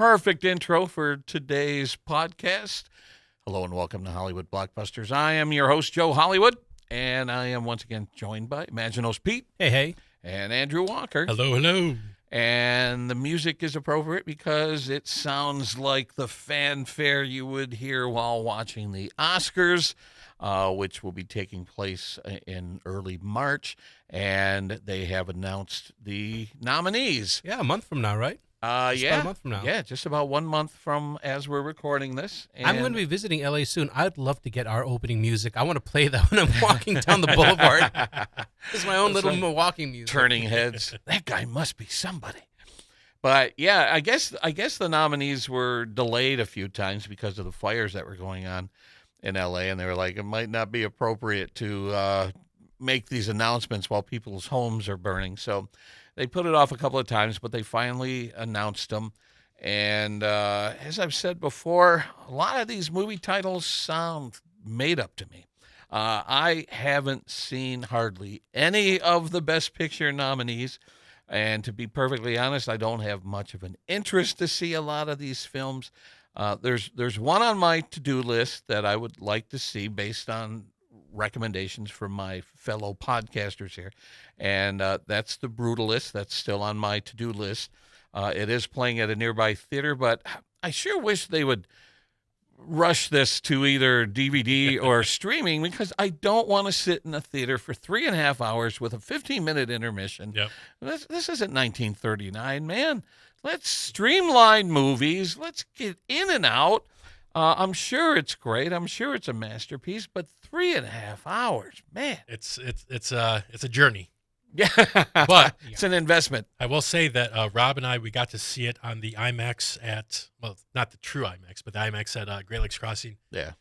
perfect intro for today's podcast. Hello and welcome to Hollywood Blockbusters. I am your host, Joe Hollywood, and I am once again joined by Imaginos Pete. Hey. And Andrew Walker. Hello. And the music is appropriate because it sounds like the fanfare you would hear while watching the Oscars, which will be taking place in early March. And they have announced the nominees. Yeah, a month from now, right? About a month from now. Yeah, just about 1 month from as we're recording this. And I'm going to be visiting LA soon. I'd love to get our opening music. I want to play that when I'm walking down the boulevard. It's my own little walking music. Turning heads. That guy must be somebody. But yeah, I guess the nominees were delayed a few times because of the fires that were going on in LA, and they were like, it might not be appropriate to make these announcements while people's homes are burning. So they put it off a couple of times, but they finally announced them. And as I've said before, a lot of these movie titles sound made up to me. I haven't seen hardly any of the Best Picture nominees. And to be perfectly honest, I don't have much of an interest to see a lot of these films. There's one on my to-do list that I would like to see based on recommendations from my fellow podcasters here, and that's The Brutalist. That's still on my to-do list. It is playing at a nearby theater, but I sure wish they would rush this to either DVD or streaming, because I don't want to sit in a theater for 3.5 hours with a 15-minute intermission. Yep. This isn't 1939, man. Let's streamline movies. Let's get in and out. I'm sure it's great. I'm sure it's a masterpiece, but 3.5 hours, man. It's a journey. Yeah, but it's an investment. I will say that Rob and we got to see it on the IMAX not the true IMAX, but the IMAX at Great Lakes Crossing. Yeah.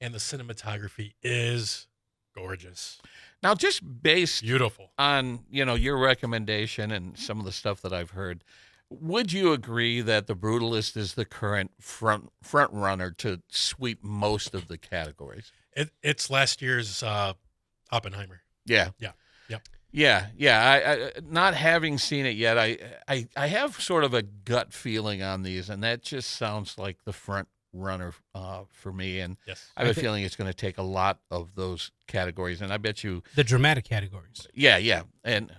And the cinematography is gorgeous. Now, just based beautiful on, your recommendation and some of the stuff that I've heard, would you agree that The Brutalist is the current front runner to sweep most of the categories? It's last year's Oppenheimer. Yeah. Yeah. Yep. Yeah. I not having seen it yet, I have sort of a gut feeling on these, and that just sounds like the front runner for me. And yes. I have a feeling it's going to take a lot of those categories, and I bet you the dramatic categories. Yeah, and.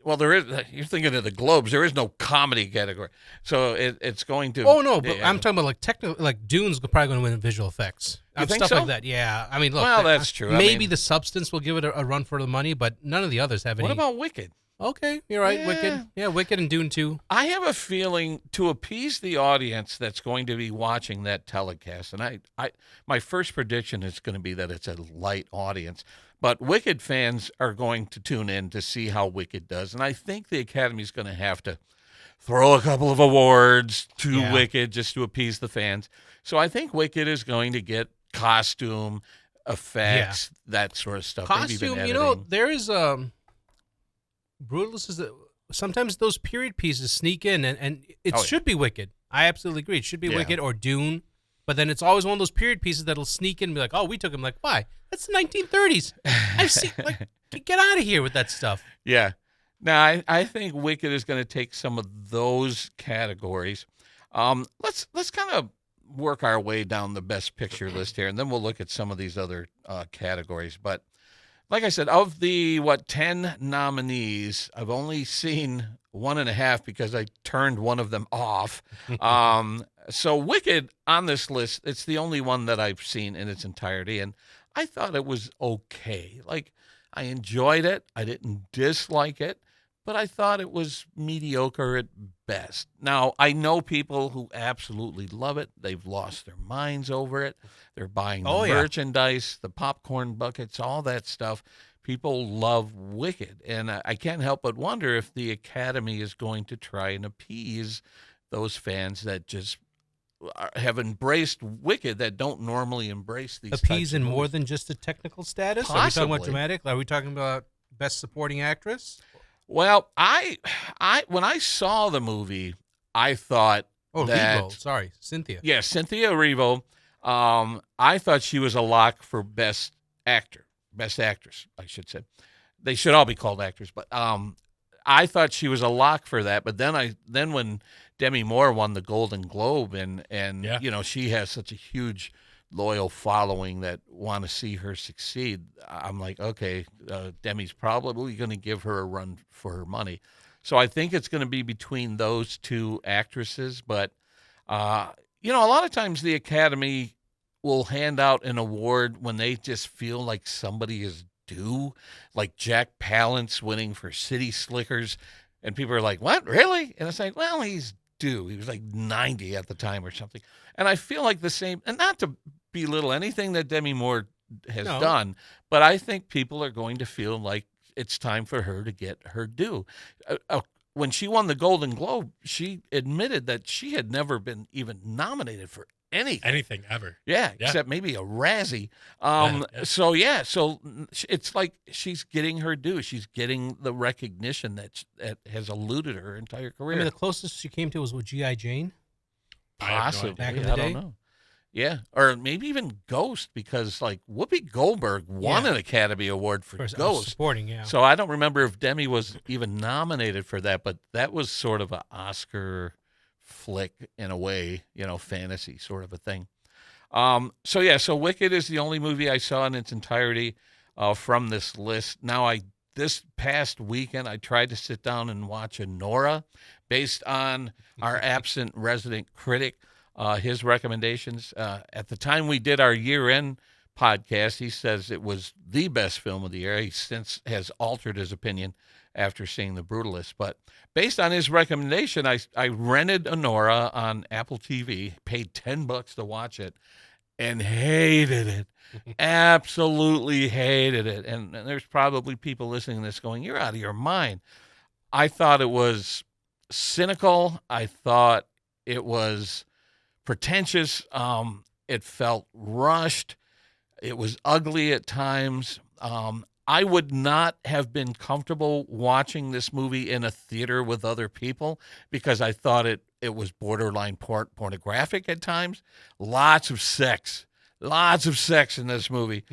Well, there is. You're thinking of the Globes. There is no comedy category, so it's going to. Oh no, but I'm talking about like technical, like Dune's probably going to win visual effects. You think stuff so? like that. Yeah, I mean, look. Well, that's true. Maybe the Substance will give it a run for the money, but none of the others have any. What about Wicked? Okay, you're right. Yeah. Wicked. Yeah, Wicked and Dune 2. I have a feeling to appease the audience that's going to be watching that telecast, and I my first prediction is going to be that it's a light audience. But Wicked fans are going to tune in to see how Wicked does. And I think the Academy is going to have to throw a couple of awards to Wicked just to appease the fans. So I think Wicked is going to get costume, effects, that sort of stuff. Costume, there is Brutalist is sometimes those period pieces sneak in, and it should be Wicked. I absolutely agree. It should be Wicked or Dune. But then it's always one of those period pieces that'll sneak in and be like, oh, we took him. Like, why? That's the 1930s. I've seen, get out of here with that stuff. Yeah. Now, I think Wicked is going to take some of those categories. Let's kind of work our way down the Best Picture list here, and then we'll look at some of these other categories. But like I said, of the, 10 nominees, I've only seen 1.5 because I turned one of them off. So Wicked on this list, it's the only one that I've seen in its entirety, and I thought it was okay. Like, I enjoyed it. I didn't dislike it, but I thought it was mediocre at best. Now, I know people who absolutely love it. They've lost their minds over it. They're buying the merchandise, the popcorn buckets, all that stuff. People love Wicked, and I can't help but wonder if the Academy is going to try and appease those fans that just have embraced Wicked that don't normally embrace these appease in movies. More than just a technical status? Possibly. Are we talking about dramatic? Are we talking about Best Supporting Actress? Well, I when I saw the movie, I thought Cynthia. Yeah, Cynthia Erivo. I thought she was a lock for Best Actress, I should say. They should all be called actors, but I thought she was a lock for that. But then when Demi Moore won the Golden Globe, and Yeah. you know, she has such a huge loyal following that want to see her succeed. I'm like, okay, Demi's probably going to give her a run for her money. So I think it's going to be between those two actresses. But, you know, a lot of times the Academy will hand out an award when they just feel like somebody is due, like Jack Palance winning for City Slickers. And people are like, what, really? And it's like, well, he's due. He was like 90 at the time or something. And I feel like the same, and not to belittle anything that Demi Moore has done, but I think people are going to feel like it's time for her to get her due. When she won the Golden Globe, she admitted that she had never been even nominated for anything ever. Yeah, except maybe a Razzie. So it's like she's getting her due. She's getting the recognition that has eluded her entire career. I mean, the closest she came to was with G.I. Jane. Possibly. Back in the day? I don't know. Yeah, or maybe even Ghost, because like Whoopi Goldberg won an Academy Award for Ghost. Supporting, yeah. So I don't remember if Demi was even nominated for that, but that was sort of an Oscar flick in a way, you know, fantasy sort of a thing. So Wicked is the only movie I saw in its entirety from this list. Now, this past weekend, I tried to sit down and watch Nora, based on our absent resident critic, his recommendations. At the time we did our year-end podcast, he says it was the best film of the year. He since has altered his opinion after seeing The Brutalist. But based on his recommendation, I rented Nora on Apple TV, paid $10 to watch it, and hated it. Absolutely hated it. And there's probably people listening to this going, you're out of your mind. I thought it was cynical. I thought it was pretentious. It felt rushed. It was ugly at times. I would not have been comfortable watching this movie in a theater with other people because I thought it was borderline pornographic at times. Lots of sex in this movie.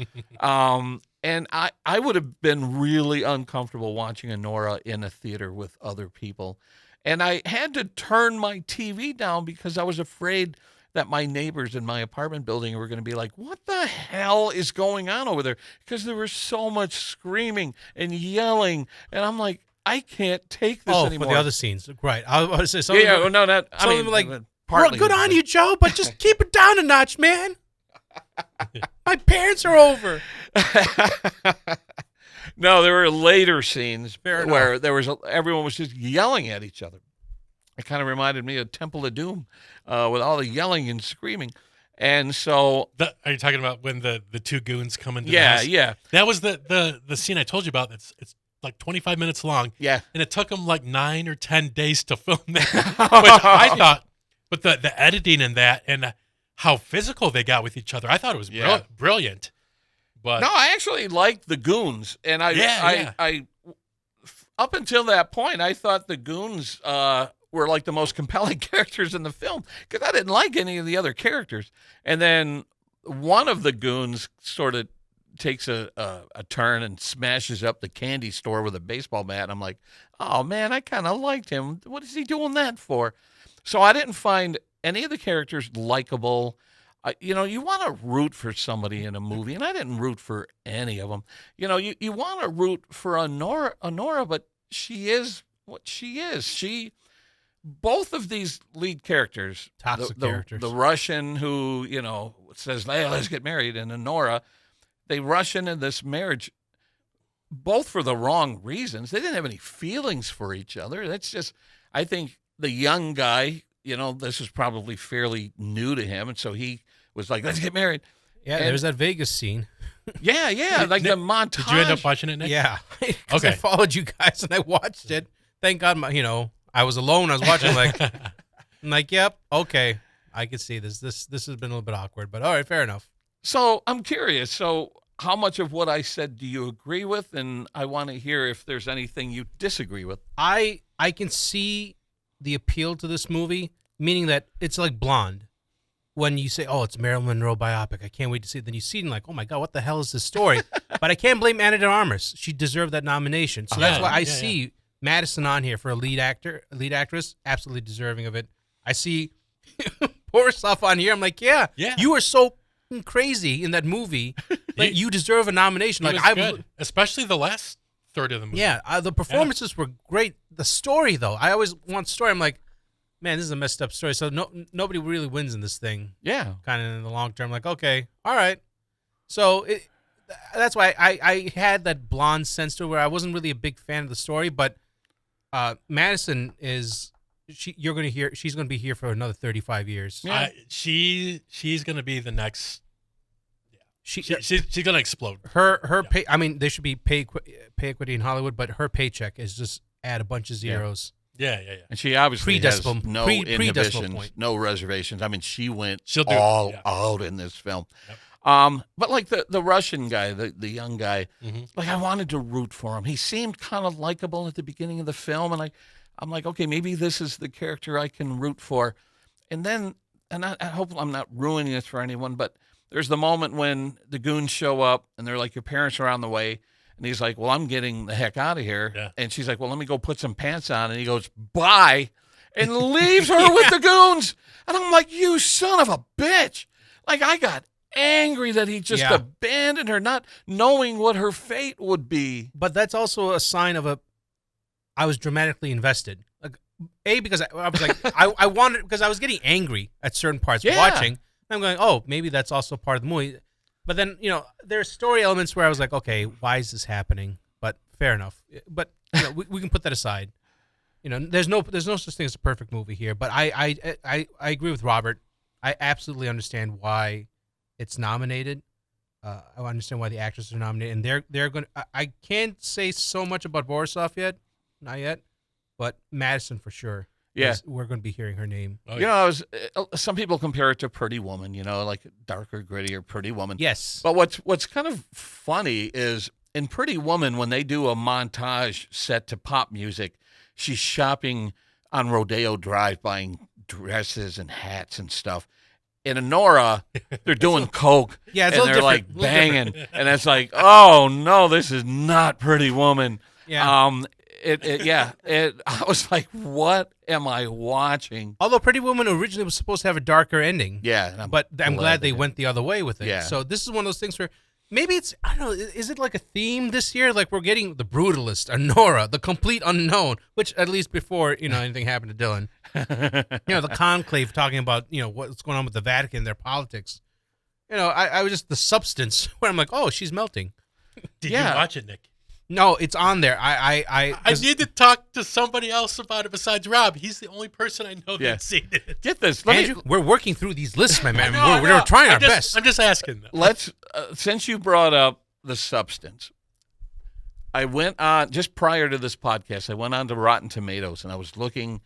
And I would have been really uncomfortable watching Nora in a theater with other people. And I had to turn my TV down because I was afraid that my neighbors in my apartment building were going to be like, what the hell is going on over there? Because there was so much screaming and yelling. And I'm like, I can't take this anymore. For the other scenes. Right. I was say something. Yeah, no, not, I mean, like, well, good on you, Joe, but just keep it down a notch, man. My parents are over. No, there were later scenes Fair where enough. everyone was just yelling at each other. It kind of reminded me of Temple of Doom with all the yelling and screaming. And so... Are you talking about when the two goons come into the house? Yeah. That was the scene I told you about. It's like 25 minutes long. Yeah. And it took them like 9 or 10 days to film that. Which I thought, but the editing in that and how physical they got with each other, I thought it was brilliant. But no, I actually liked the goons. And I up until that point, I thought the goons... were like the most compelling characters in the film because I didn't like any of the other characters. And then one of the goons sort of takes a turn and smashes up the candy store with a baseball bat. And I'm like, oh, man, I kind of liked him. What is he doing that for? So I didn't find any of the characters likable. You know, you want to root for somebody in a movie, and I didn't root for any of them. You know, you want to root for Honora, but she is what she is. Both of these lead characters, Toxic characters. The Russian who, you know, says, hey, let's get married, and Nora, they rush into this marriage both for the wrong reasons. They didn't have any feelings for each other. That's just, I think the young guy, you know, this is probably fairly new to him, and so he was like, let's get married. Yeah, there's that Vegas scene. Yeah, like Nick, the montage. Did you end up watching it, Nick? Yeah. Okay. I followed you guys, and I watched it. Thank God, I was alone. I was watching, I'm like, yep, okay. I can see this. This has been a little bit awkward, but all right, fair enough. So I'm curious. So how much of what I said do you agree with? And I want to hear if there's anything you disagree with. I can see the appeal to this movie, meaning that it's like Blonde. When you say, oh, it's a Marilyn Monroe biopic, I can't wait to see it. Then you see it and like, oh my God, what the hell is this story? But I can't blame Anna de Armas. She deserved that nomination. So that's why I see Madison on here for a lead actress, absolutely deserving of it. I see Borisov on here. I'm like, yeah, you are so crazy in that movie. Like, you deserve a nomination. Like, I good. Especially the last third of the movie. Yeah, the performances were great. The story, though, I always want story. I'm like, man, this is a messed up story. So nobody really wins in this thing. Yeah, kind of in the long term. Like, okay, all right. So that's why I had that blonde sense to it, where I wasn't really a big fan of the story, but Madison is. She's going to be here for another 35 years. Yeah. She's going to be the next. She's going to explode. Her pay. I mean, there should be pay equity in Hollywood, but her paycheck is just add a bunch of zeros. Yeah. And she obviously has no inhibitions, point. no reservations. I mean, she went She'll all out in this film. Yep. But like the Russian guy, the young guy, like I wanted to root for him. He seemed kind of likable at the beginning of the film, and I'm like, okay, maybe this is the character I can root for. And then, I hope I'm not ruining this for anyone, but there's the moment when the goons show up and they're like, your parents are on the way. And he's like, well, I'm getting the heck out of here. Yeah. And she's like, well, let me go put some pants on. And he goes, bye, and leaves her with the goons. And I'm like, you son of a bitch. Like, I got angry that he just abandoned her, not knowing what her fate would be. But that's also a sign of I was dramatically invested. Like, because I was like, I wanted, because I was getting angry at certain parts watching. I'm going, oh, maybe that's also part of the movie. But then, there's story elements where I was like, okay, why is this happening? But fair enough. But we can put that aside. There's no such thing as a perfect movie here. But I agree with Robert. I absolutely understand why it's nominated. I understand why the actors are nominated, and they're going. I can't say so much about Borisov yet. Not yet, but Madison for sure. Yeah, we're going to be hearing her name. Some people compare it to Pretty Woman, like darker, grittier Pretty Woman. Yes. But what's kind of funny is in Pretty Woman, when they do a montage set to pop music, she's shopping on Rodeo Drive, buying dresses and hats and stuff. In Honora, they're doing coke, and they're like banging, and it's like, oh no, this is not Pretty Woman. Yeah. I was like, what am I watching? Although Pretty Woman originally was supposed to have a darker ending. Yeah. But I'm glad they went the other way with it. Yeah. So this is one of those things where maybe it's, I don't know, is it like a theme this year? Like we're getting the brutalist, Honora, the complete unknown, which at least before, anything happened to Dylan. The conclave talking about, what's going on with the Vatican, their politics. I was just the substance where I'm like, oh, she's melting. Did you watch it, Nick? No, it's on there. I need to talk to somebody else about it besides Rob. He's the only person I know that's seen it. Get this, Andrew. We're working through these lists, my man. We're trying our best. I'm just asking. Let's since you brought up the substance, I went on just prior to this podcast. I went on to Rotten Tomatoes and I was looking.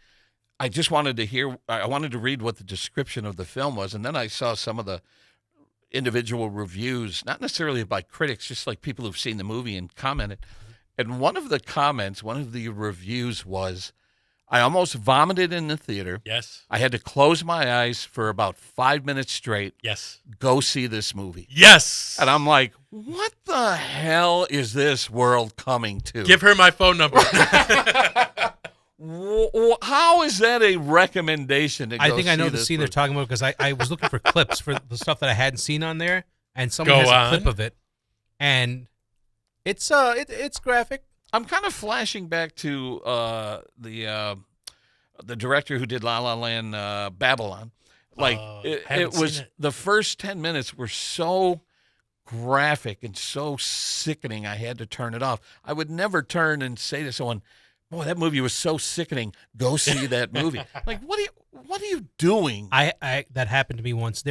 I just wanted to hear. I wanted to read what the description of the film was, and then I saw some of the individual reviews, not necessarily by critics, just like people who've seen the movie and commented. And one of the reviews was, I almost vomited in the theater. Yes. I had to close my eyes for about 5 minutes straight. Yes. Go see this movie. Yes. And I'm like, what the hell is this world coming to? Give her my phone number. How is that a recommendation to go I think I know the this scene movie? they're talking about because I was looking for clips for the stuff that I hadn't seen on there, and someone has a clip of it, and it's graphic. I'm kind of flashing back to the director who did La La Land, Babylon. Like it was the first 10 minutes were so graphic and so sickening. I had to turn it off. I would never turn and say to someone, boy, that movie was so sickening. Go see that movie. Like, what are you doing? That happened to me once.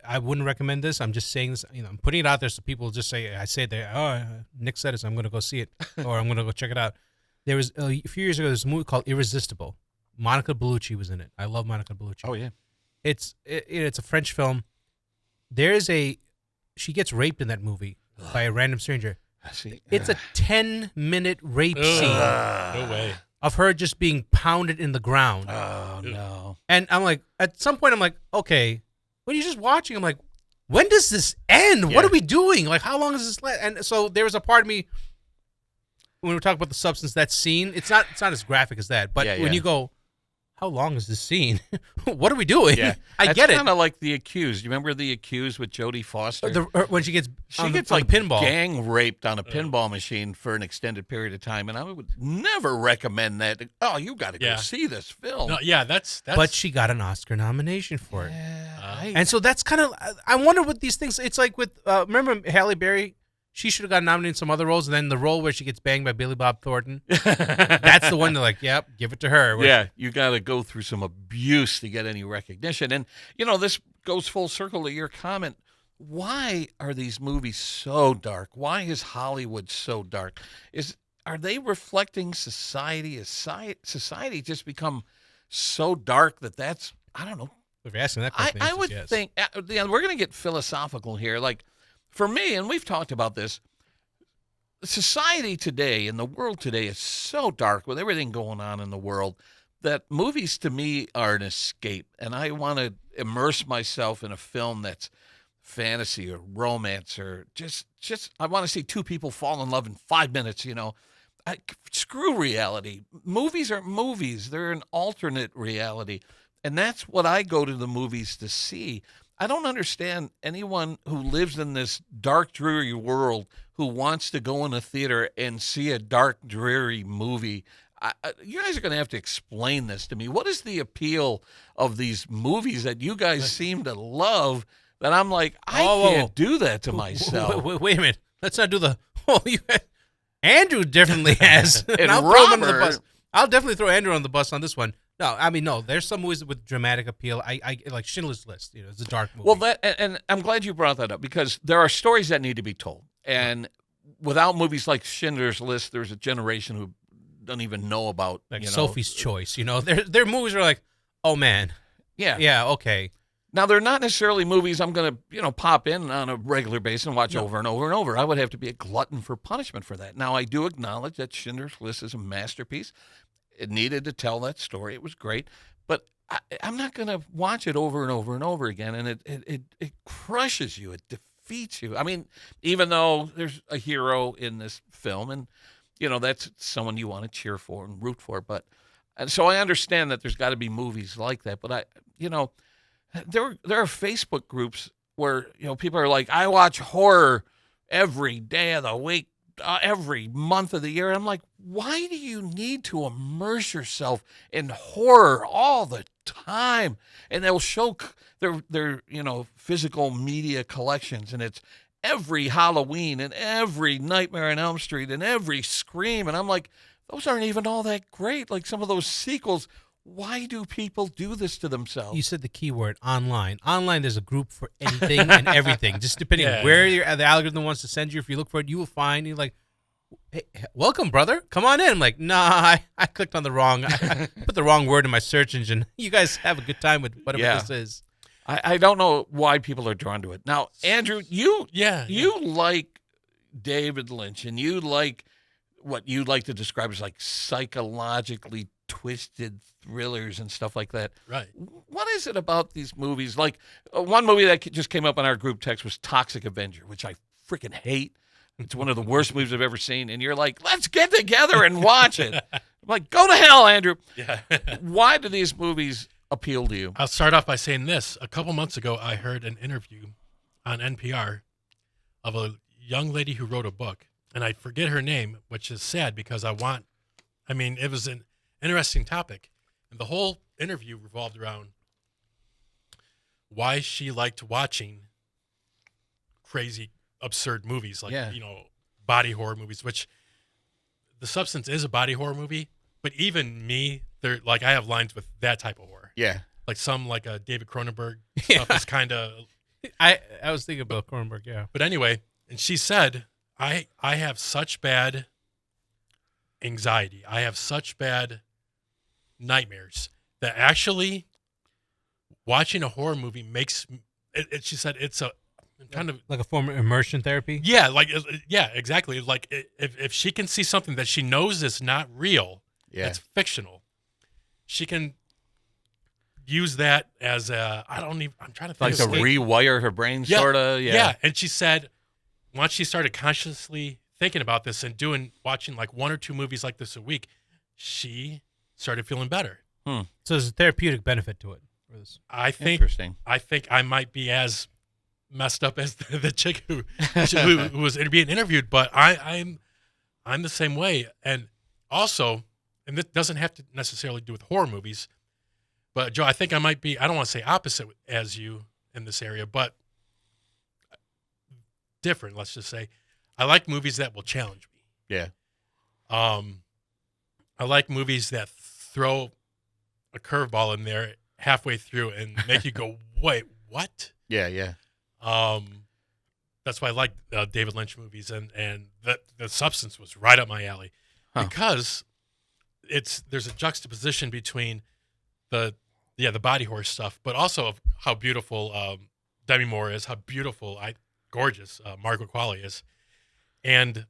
I wouldn't recommend this. I'm just saying this. I'm putting it out there so people just say. I say that. Oh, Nick said it, so I'm going to go see it, or I'm going to go check it out. There was a few years ago. There's a movie called Irresistible. Monica Bellucci was in it. I love Monica Bellucci. Oh yeah. It's a French film. She gets raped in that movie by a random stranger. It's a 10-minute rape scene. No way. Of her just being pounded in the ground. Oh, no. And I'm like, at some point, I'm like, okay. When you're just watching, I'm like, when does this end? Yeah. What are we doing? Like, how long is this last? And so there was a part of me, when we talk about the substance, that scene, it's not as graphic as that. But when you go, how long is this scene? What are we doing? Yeah. I get it. Kind of like The Accused. You remember The Accused with Jodie Foster? When she gets like pinball, gang raped on a pinball machine for an extended period of time, and I would never recommend that. Oh, you got to go see this film. No, yeah, that's. But she got an Oscar nomination for it, Yeah, and so that's kind of. I wonder what these things. It's like with remember Halle Berry. She should have gotten nominated in some other roles, and then the role where she gets banged by Billy Bob Thornton. That's the one they're like, yep, give it to her. Yeah, you got to go through some abuse to get any recognition. And, this goes full circle to your comment. Why are these movies so dark? Why is Hollywood so dark? Are they reflecting society? Has society just become so dark that's, I don't know. If you're asking that question, I would think, we're going to get philosophical here. Like, for me, and we've talked about this, society today and the world today is so dark with everything going on in the world that movies to me are an escape. And I want to immerse myself in a film that's fantasy or romance or just I want to see two people fall in love in 5 minutes, screw reality. Movies are movies. They're an alternate reality. And that's what I go to the movies to see. I don't understand anyone who lives in this dark, dreary world who wants to go in a theater and see a dark, dreary movie. You guys are going to have to explain this to me. What is the appeal of these movies that you guys seem to love that I'm like, I can't do that to myself? Wait a minute. Let's not do the Andrew definitely has. And I'll Robert, throw him under the bus. I'll definitely throw Andrew on the bus on this one. No. There's some movies with dramatic appeal. I like Schindler's List. It's a dark movie. Well, and I'm glad you brought that up because there are stories that need to be told, and without movies like Schindler's List, there's a generation who don't even know about Sophie's Choice. Their movies are like, oh man, yeah, okay. Now they're not necessarily movies I'm going to pop in on a regular basis and watch over and over and over. I would have to be a glutton for punishment for that. Now I do acknowledge that Schindler's List is a masterpiece. It needed to tell that story. It was great, but I'm not going to watch it over and over and over again, and it crushes you. It defeats you. I mean, even though there's a hero in this film, and that's someone you want to cheer for and root for, and so I understand that there's got to be movies like that. But there are Facebook groups where people are like, I watch horror every day of the week. Every month of the year. I'm like, why do you need to immerse yourself in horror all the time? And they'll show their physical media collections, and it's every Halloween and every Nightmare on Elm Street and every Scream. And I'm like, those aren't even all that great. Like some of those sequels. Why do people do this to themselves? You said the key word, online. Online, there's a group for anything and everything. Just depending on where the algorithm wants to send you. If you look for it, you will find. You're like, hey, welcome, brother. Come on in. I'm like, nah, I clicked on the wrong. I put the wrong word in my search engine. You guys have a good time with whatever this is. I don't know why people are drawn to it. Now, Andrew, you like David Lynch, and you like what you like to describe as like psychologically twisted thrillers and stuff like that. Right. What is it about these movies? Like one movie that just came up on our group text was Toxic Avenger, which I freaking hate. It's one of the worst movies I've ever seen. And you're like, let's get together and watch it. I'm like, go to hell, Andrew. Yeah. Why do these movies appeal to you? I'll start off by saying this. A couple months ago, I heard an interview on NPR of a young lady who wrote a book. And I forget her name, which is sad because it was an interesting topic. And the whole interview revolved around why she liked watching crazy, absurd movies like, body horror movies, which the substance is a body horror movie. But even me, I have lines with that type of horror. Yeah. Like some like a David Cronenberg stuff is kind of. I was thinking about Cronenberg, yeah. But anyway, and she said, I have such bad anxiety. I have such bad nightmares that actually watching a horror movie makes it. She said it's a kind of like a form of immersion therapy. Yeah, exactly. Like if she can see something that she knows is not real, it's fictional, she can use that as I'm trying to think like to rewire her brain, sort of. Yeah. And she said once she started consciously thinking about this and watching like 1 or 2 movies like this a week, she started feeling better. So there's a therapeutic benefit to it. I think Interesting. I think I might be as messed up as the chick who was being interviewed, but I'm the same way. And also, and this doesn't have to necessarily do with horror movies, but Joe, I think I might be, I don't want to say opposite as you in this area, but different, let's just say. I like movies that will challenge me. Yeah. I like movies that throw a curveball in there halfway through and make you go, wait, what? Yeah, yeah. That's why I like David Lynch movies, and the Substance was right up my alley because there's a juxtaposition between the body horror stuff, but also of how beautiful Demi Moore is, how gorgeous Margaret Qualley is, and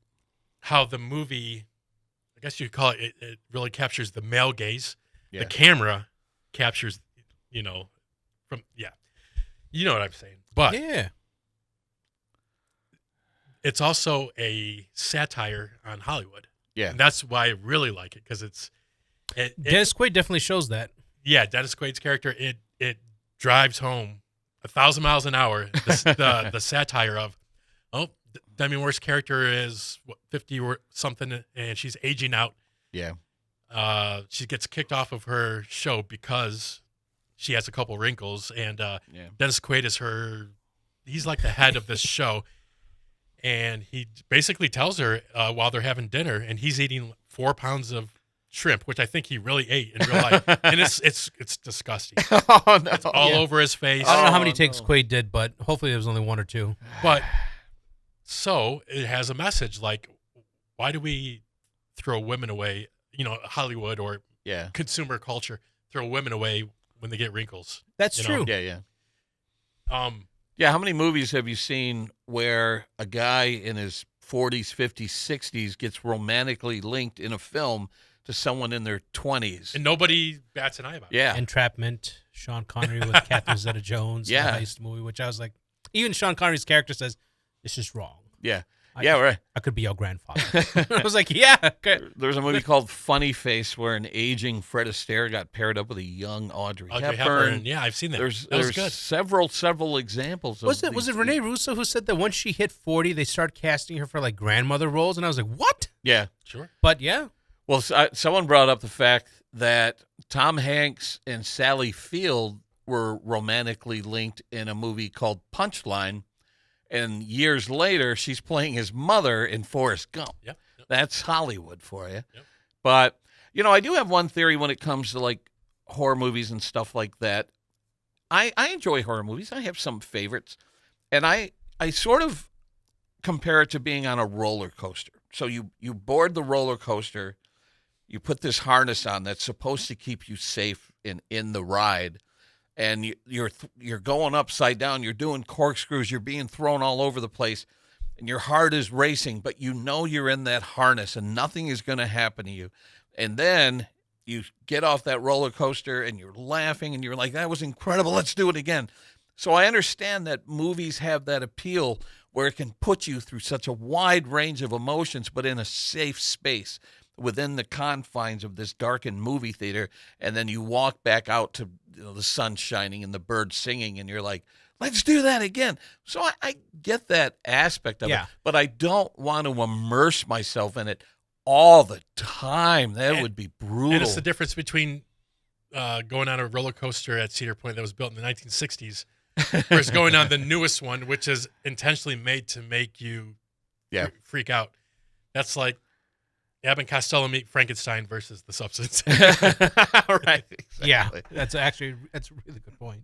how the movie, I guess you could call it, it really captures the male gaze. Yeah. The camera captures, you know what I'm saying. But yeah, it's also a satire on Hollywood. Yeah, and that's why I really like it, because Dennis Quaid definitely shows that. Yeah, Dennis Quaid's character, it drives home 1,000 miles an hour the satire of, Demi Moore's character is 50 or something, and she's aging out. Yeah. She gets kicked off of her show because she has a couple wrinkles, and Dennis Quaid is he's like the head of this show, and he basically tells her while they're having dinner, and he's eating 4 pounds of shrimp, which I think he really ate in real life, and it's disgusting. Oh, no. It's all over his face. I don't know how many takes Quaid did, but hopefully there was only 1 or 2. But so it has a message like, why do we throw women away? Hollywood or consumer culture throw women away when they get wrinkles. That's true. Yeah. How many movies have you seen where a guy in his 40s, 50s, 60s gets romantically linked in a film to someone in their 20s? And nobody bats an eye about it. Yeah. Entrapment, Sean Connery with Catherine Zeta-Jones, the heist movie, which I was like, even Sean Connery's character says, this is wrong. Yeah. Right. I could be your grandfather. I was like, yeah. Okay. There's a movie called Funny Face where an aging Fred Astaire got paired up with a young Audrey Hepburn. Yeah, I've seen that. There's good. several examples. Was it Rene Russo who said that once she hit 40, they start casting her for like grandmother roles? And I was like, what? Yeah. Sure. But yeah. Well, someone brought up the fact that Tom Hanks and Sally Field were romantically linked in a movie called Punchline. And years later, she's playing his mother in Forrest Gump. Yep. That's Hollywood for you. Yep. But, I do have one theory when it comes to, like, horror movies and stuff like that. I enjoy horror movies. I have some favorites. And I sort of compare it to being on a roller coaster. So you board the roller coaster. You put this harness on that's supposed to keep you safe in the ride. And you're going upside down. You're doing corkscrews. You're being thrown all over the place, and your heart is racing. But you're in that harness, and nothing is going to happen to you. And then you get off that roller coaster, and you're laughing, and you're like, "That was incredible. Let's do it again." So I understand that movies have that appeal where it can put you through such a wide range of emotions, but in a safe space within the confines of this darkened movie theater, and then you walk back out to the sun shining and the birds singing, and you're like, let's do that again. So I get that aspect of it, but I don't want to immerse myself in it all the time. That would be brutal. And it's the difference between going on a roller coaster at Cedar Point that was built in the 1960s versus going on the newest one, which is intentionally made to make you freak out. That's like Abbott and Costello meet Frankenstein versus The Substance. Right. Exactly. Yeah, that's a really good point.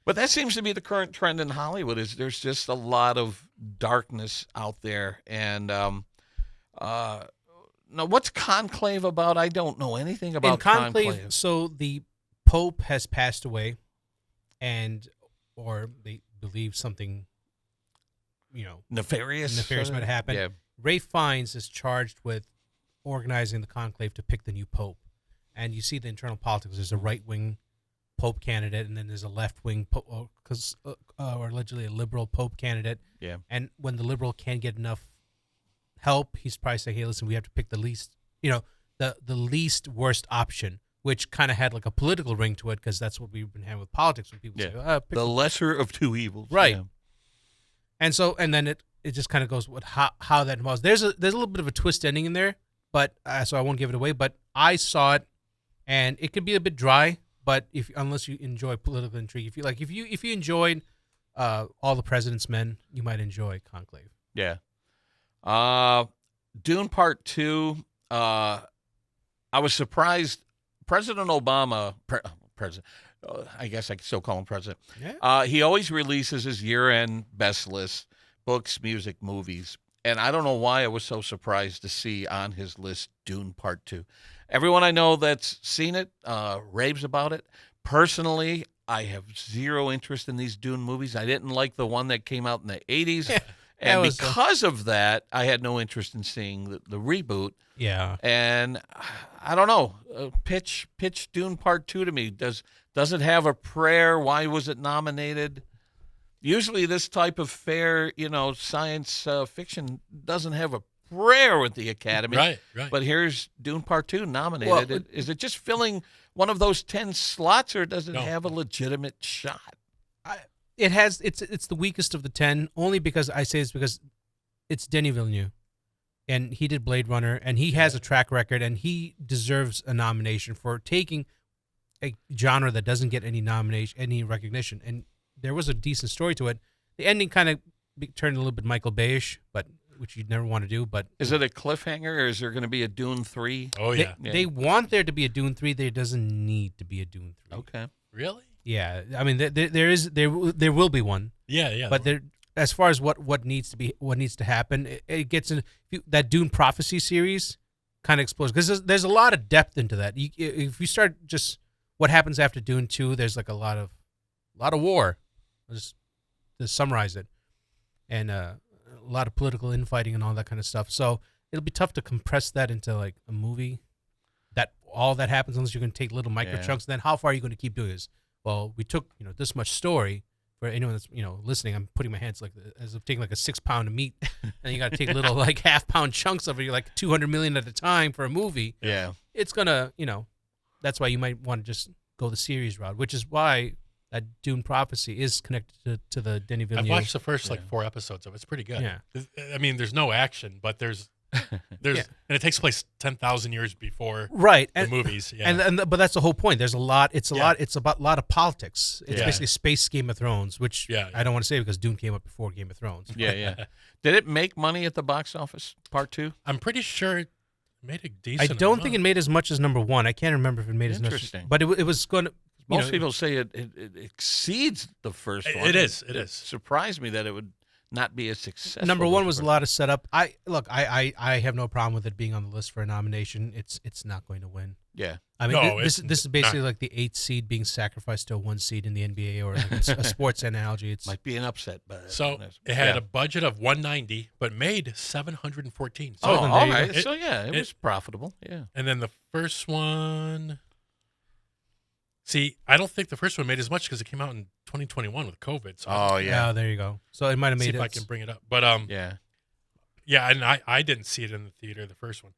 But that seems to be the current trend in Hollywood. Is there's just a lot of darkness out there, and now what's Conclave about? I don't know anything about Conclave. So the Pope has passed away, or they believe something, nefarious might have happened. Yeah. Ralph Fiennes is charged with organizing the conclave to pick the new pope, and you see the internal politics. There's a right-wing pope candidate, and then there's a left-wing or allegedly a liberal pope candidate. Yeah. And when the liberal can't get enough help, he's probably saying, "Hey, listen, we have to pick the least, the least worst option," which kind of had like a political ring to it because that's what we've been having with politics when people say, pick the lesser of two evils, right? Yeah. And then it just kind of goes with how that involves. There's a little bit of a twist ending in there, but so I won't give it away. But I saw it, and it could be a bit dry. But unless you enjoy political intrigue, if you enjoyed All the President's Men, you might enjoy Conclave. Yeah. Dune Part 2. I was surprised. President Obama, president. I guess I could still call him president. Yeah. He always releases his year-end best list, books, music, movies. And I don't know why I was so surprised to see on his list Dune Part 2. Everyone I know that's seen it raves about it. Personally, I have zero interest in these Dune movies. I didn't like the one that came out in the 80s. Yeah, and because of that, I had no interest in seeing the reboot. Yeah. And I don't know. Pitch Dune Part 2 to me. Does it have a prayer? Why was it nominated? Usually this type of fair, science fiction doesn't have a prayer with the Academy. Right. But here's Dune Part 2 nominated. Well, is it just filling one of those 10 slots, or does it have a legitimate shot? It has. It's the weakest of the 10, only because I say it's because it's Denis Villeneuve, and he did Blade Runner, and he has a track record, and he deserves a nomination for taking a genre that doesn't get any recognition. And there was a decent story to it. The ending kind of turned a little bit Michael Bay-ish, but which you'd never want to do. But is it a cliffhanger, or is there going to be a Dune 3? Oh yeah. They want there to be a Dune 3. There doesn't need to be a Dune 3. Okay. Really? Yeah, I mean there will be one. Yeah. But as far as what needs to happen, it gets in that Dune Prophecy series kind of explores because there's a lot of depth into that. If you start just what happens after Dune 2, there's like a lot of war. Just to summarize it, and a lot of political infighting and all that kind of stuff. So it'll be tough to compress that into like a movie. That all that happens unless you're going to take little micro chunks. Then how far are you going to keep doing this? Well, we took this much story. For anyone that's listening, I'm putting my hands like as if taking like a 6 pound of meat, and you got to take little like half-pound chunks of it. You're like 200 million at a time for a movie. Yeah, it's gonna that's why you might want to just go the series route, which is why that Dune Prophecy is connected to the Denis Villeneuve. I've watched the first 4 episodes of it. It's pretty good. Yeah. I mean, there's no action, but there's and it takes place 10,000 years before the movies. Yeah. But that's the whole point. There's a lot. It's about a lot of politics. It's basically space Game of Thrones, which I don't want to say because Dune came up before Game of Thrones. Yeah. Did it make money at the box office? Part 2? I'm pretty sure it made a decent. I don't think it made as much as number 1. I can't remember if it made as much. But it was going to. Most people say it exceeds the first one. It is. Surprised me that it would not be as successful. Number 1 was a lot of setup. I have no problem with it being on the list for a nomination. It's not going to win. Yeah. I mean, this is basically like the 8th seed being sacrificed to a 1 seed in the NBA, or like a sports analogy. It might be an upset, but it had a budget of 190, but made 714. So all right. It was profitable. Yeah. And then the first one. See, I don't think the first one made as much because it came out in 2021 with COVID. So there you go. So it might have made see if I can bring it up. But yeah, and I didn't see it in the theater, the first one.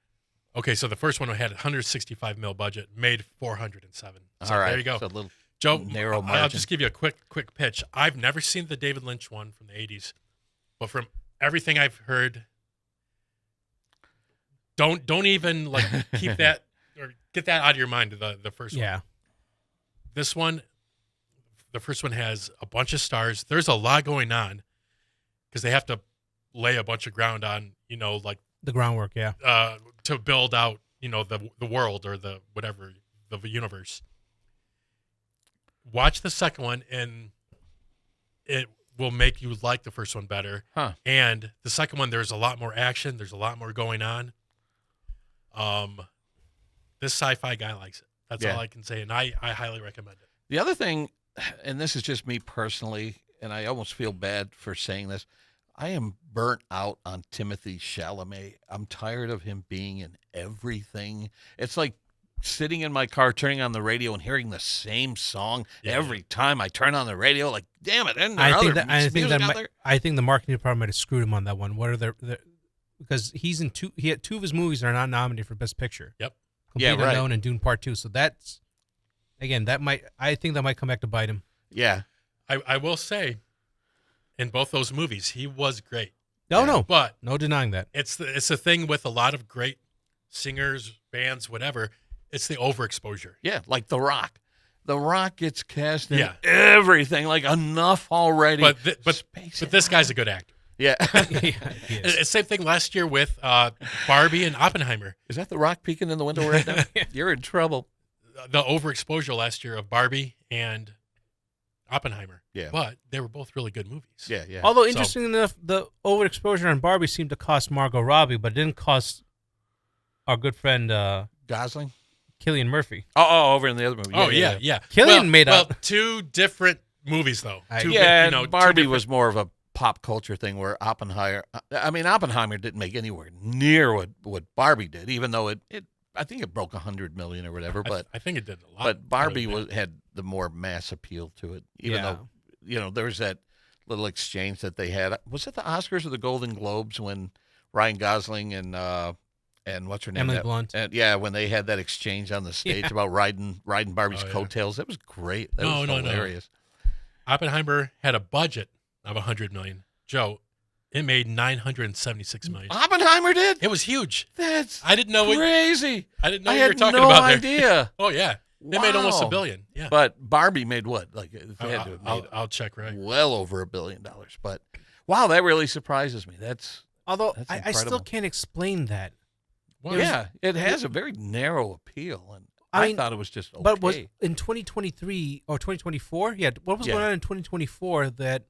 Okay, so the first one had 165 mil budget, made 407. So all right, there you go. So a little Joe, narrow margin. I'll just give you a quick pitch. I've never seen the David Lynch one from the 80s, but from everything I've heard, don't even like keep that or get that out of your mind. The first one. Yeah. This one, the first one has a bunch of stars. There's a lot going on because they have to lay a bunch of ground on, like the groundwork, to build out, the world or the whatever, the universe. Watch the second one, and it will make you like the first one better. Huh. And the second one, there's a lot more action. There's a lot more going on. This sci-fi guy likes it. That's all I can say, and I highly recommend it. The other thing, and this is just me personally, and I almost feel bad for saying this, I am burnt out on Timothée Chalamet. I'm tired of him being in everything. It's like sitting in my car, turning on the radio, and hearing the same song every time I turn on the radio. Like, damn it! And I think the marketing department might have screwed him on that one. What are because he's in two. He had 2 of his movies that are not nominated for Best Picture. Yep. Complete Unknown and Dune Part 2. So that's again I think that might come back to bite him. Yeah. I will say, in both those movies, he was great. No, but no denying that. It's the thing with a lot of great singers, bands, whatever. It's the overexposure. Yeah, like The Rock. The Rock gets cast in everything, like enough already. But this guy's a good actor. Yeah. It's same thing last year with Barbie and Oppenheimer. Is that The Rock peeking in the window right now? You're in trouble. The overexposure last year of Barbie and Oppenheimer. Yeah. But they were both really good movies. Yeah. Although, interesting enough, the overexposure on Barbie seemed to cost Margot Robbie, but it didn't cost our good friend Gosling? Cillian Murphy. Oh, over in the other movie. Yeah. Cillian made up. 2 different movies, though. Barbie was more of a pop culture thing where Oppenheimer didn't make anywhere near what Barbie did, even though I think it broke 100 million or whatever. But I think it did a lot. But Barbie had the more mass appeal to it, even though there was that little exchange that they had. Was it the Oscars or the Golden Globes when Ryan Gosling and what's her name? Emily Blunt. When they had that exchange on the stage about riding Barbie's coattails. That was great. That was hilarious. Oppenheimer had a budget of 100 million. Joe, it made 976 million. Oppenheimer did? It was huge. I didn't know crazy. I didn't know what you were talking no about idea. There. Oh yeah. It made almost $1 billion. Yeah. But Barbie made what? Like I'll check right. Well over $1 billion. But wow, that really surprises me. That's I still can't explain that. Well, it has a very narrow appeal, and I thought it was just okay. But was in 2023 or 2024? Yeah, what was going on in 2024 that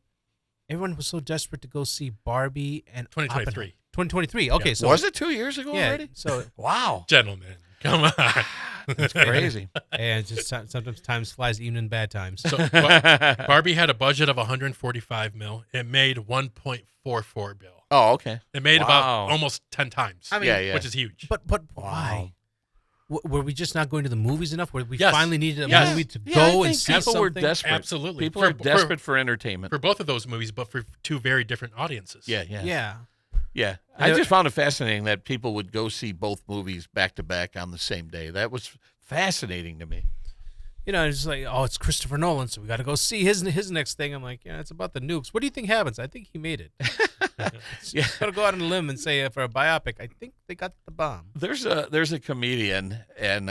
everyone was so desperate to go see Barbie and 2023? 2023. Okay, so was it 2 years ago already? So wow, gentlemen, come on, that's crazy. And just sometimes time flies even in bad times. So Barbie had a budget of 145 mil. It made 1.44 bill. Oh, okay. It made about almost 10 times. Which is huge. But why? Were we just not going to the movies enough? Were we Yes. finally needed a Yes. movie to go and see people something? were desperate. Absolutely. People are desperate for entertainment. For both of those movies, but for 2 very different audiences. Yeah. I just found it fascinating that people would go see both movies back to back on the same day. That was fascinating to me. It's just like, it's Christopher Nolan, so we got to go see his next thing. I'm like, it's about the nukes. What do you think happens? I think he made it. Got to go out on a limb and say for a biopic, I think they got the bomb. There's a comedian and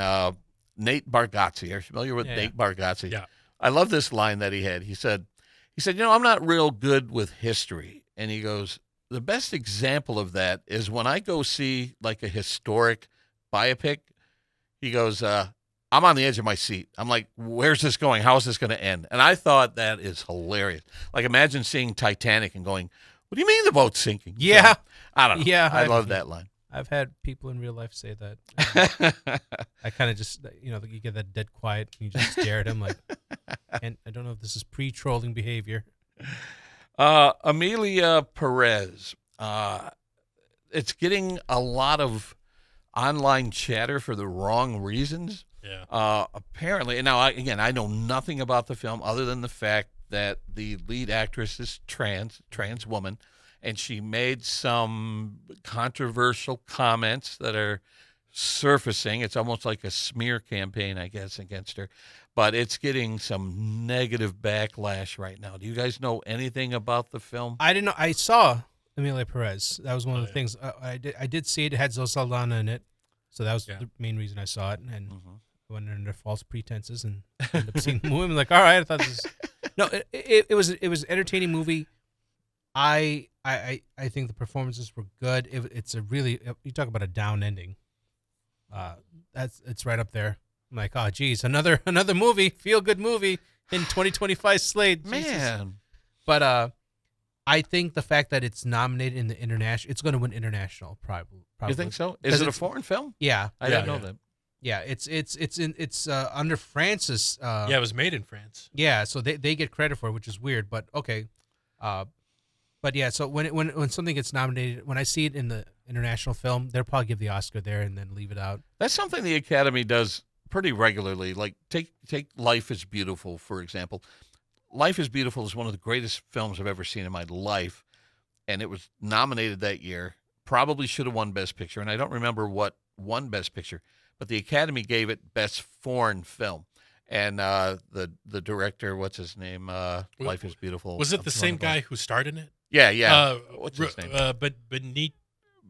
Nate Bargatze. Are you familiar with Nate Bargatze? Yeah. I love this line that he had. He said, I'm not real good with history. And he goes, the best example of that is when I go see like a historic biopic, he goes, I'm on the edge of my seat. I'm like, where's this going? How is this going to end? And I thought that is hilarious. Like, imagine seeing Titanic and going, what do you mean the boat's sinking? Yeah. So, I don't know. Yeah. I love that line. I've had people in real life say that. I kind of just, you get that dead quiet and you just stare at him like, and I don't know if this is pre-trolling behavior. Amelia Perez. It's getting a lot of online chatter for the wrong reasons. Yeah. Apparently, now I know nothing about the film other than the fact that the lead actress is trans woman, and she made some controversial comments that are surfacing. It's almost like a smear campaign, I guess, against her, but it's getting some negative backlash right now. Do you guys know anything about the film? I didn't know. I saw Amelia Perez. That was one of the things. I did see it. It had Zoe Saldana in it, so that was the main reason I saw it. And went under false pretenses and ended up seeing the movie. I'm like, all right, I thought this was... No, it was an entertaining movie. I think the performances were good. It's a really... You talk about a down ending. It's right up there. I'm like, oh, geez, another movie, feel-good movie in 2025 slate. Man. Jesus. But I think the fact that it's nominated in the international... It's going to win international, probably. You think so? Is it a foreign film? Yeah. I didn't know that. Yeah, it's under France's. It was made in France. Yeah, so they get credit for it, which is weird, but okay. But yeah, so when something gets nominated, when I see it in the international film, they'll probably give the Oscar there and then leave it out. That's something the Academy does pretty regularly. Like take Life is Beautiful, for example. Life is Beautiful is one of the greatest films I've ever seen in my life, and it was nominated that year, probably should have won Best Picture, and I don't remember what won Best Picture, but the Academy gave it Best Foreign Film. And the director, what's his name? Life is Beautiful. Was it the same guy who starred in it? Yeah. What's his name? Roberto Benigni.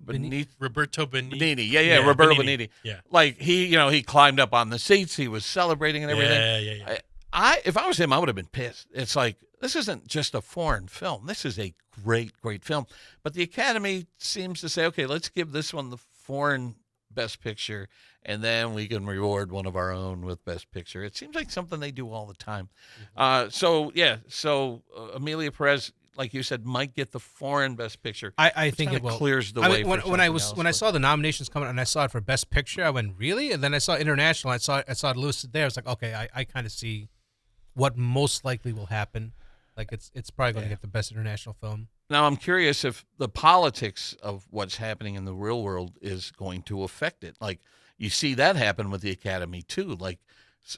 Benigni. Yeah, Roberto Benigni. Yeah. Like he climbed up on the seats, he was celebrating and everything. Yeah. If I was him, I would have been pissed. It's like, this isn't just a foreign film. This is a great film. But the Academy seems to say, okay, let's give this one the foreign Best Picture, and then we can reward one of our own with Best Picture. It seems like something they do all the time. So Emilia Perez, like you said, might get the foreign Best Picture. I think it will. Clears the way. When I saw the nominations coming and I saw it for Best Picture, I went, really? And then I saw international. I saw it listed there. I was like, okay, I kind of see what most likely will happen. Like it's probably going to get the Best International Film. Now I'm curious if the politics of what's happening in the real world is going to affect it. Like you see that happen with the Academy too. Like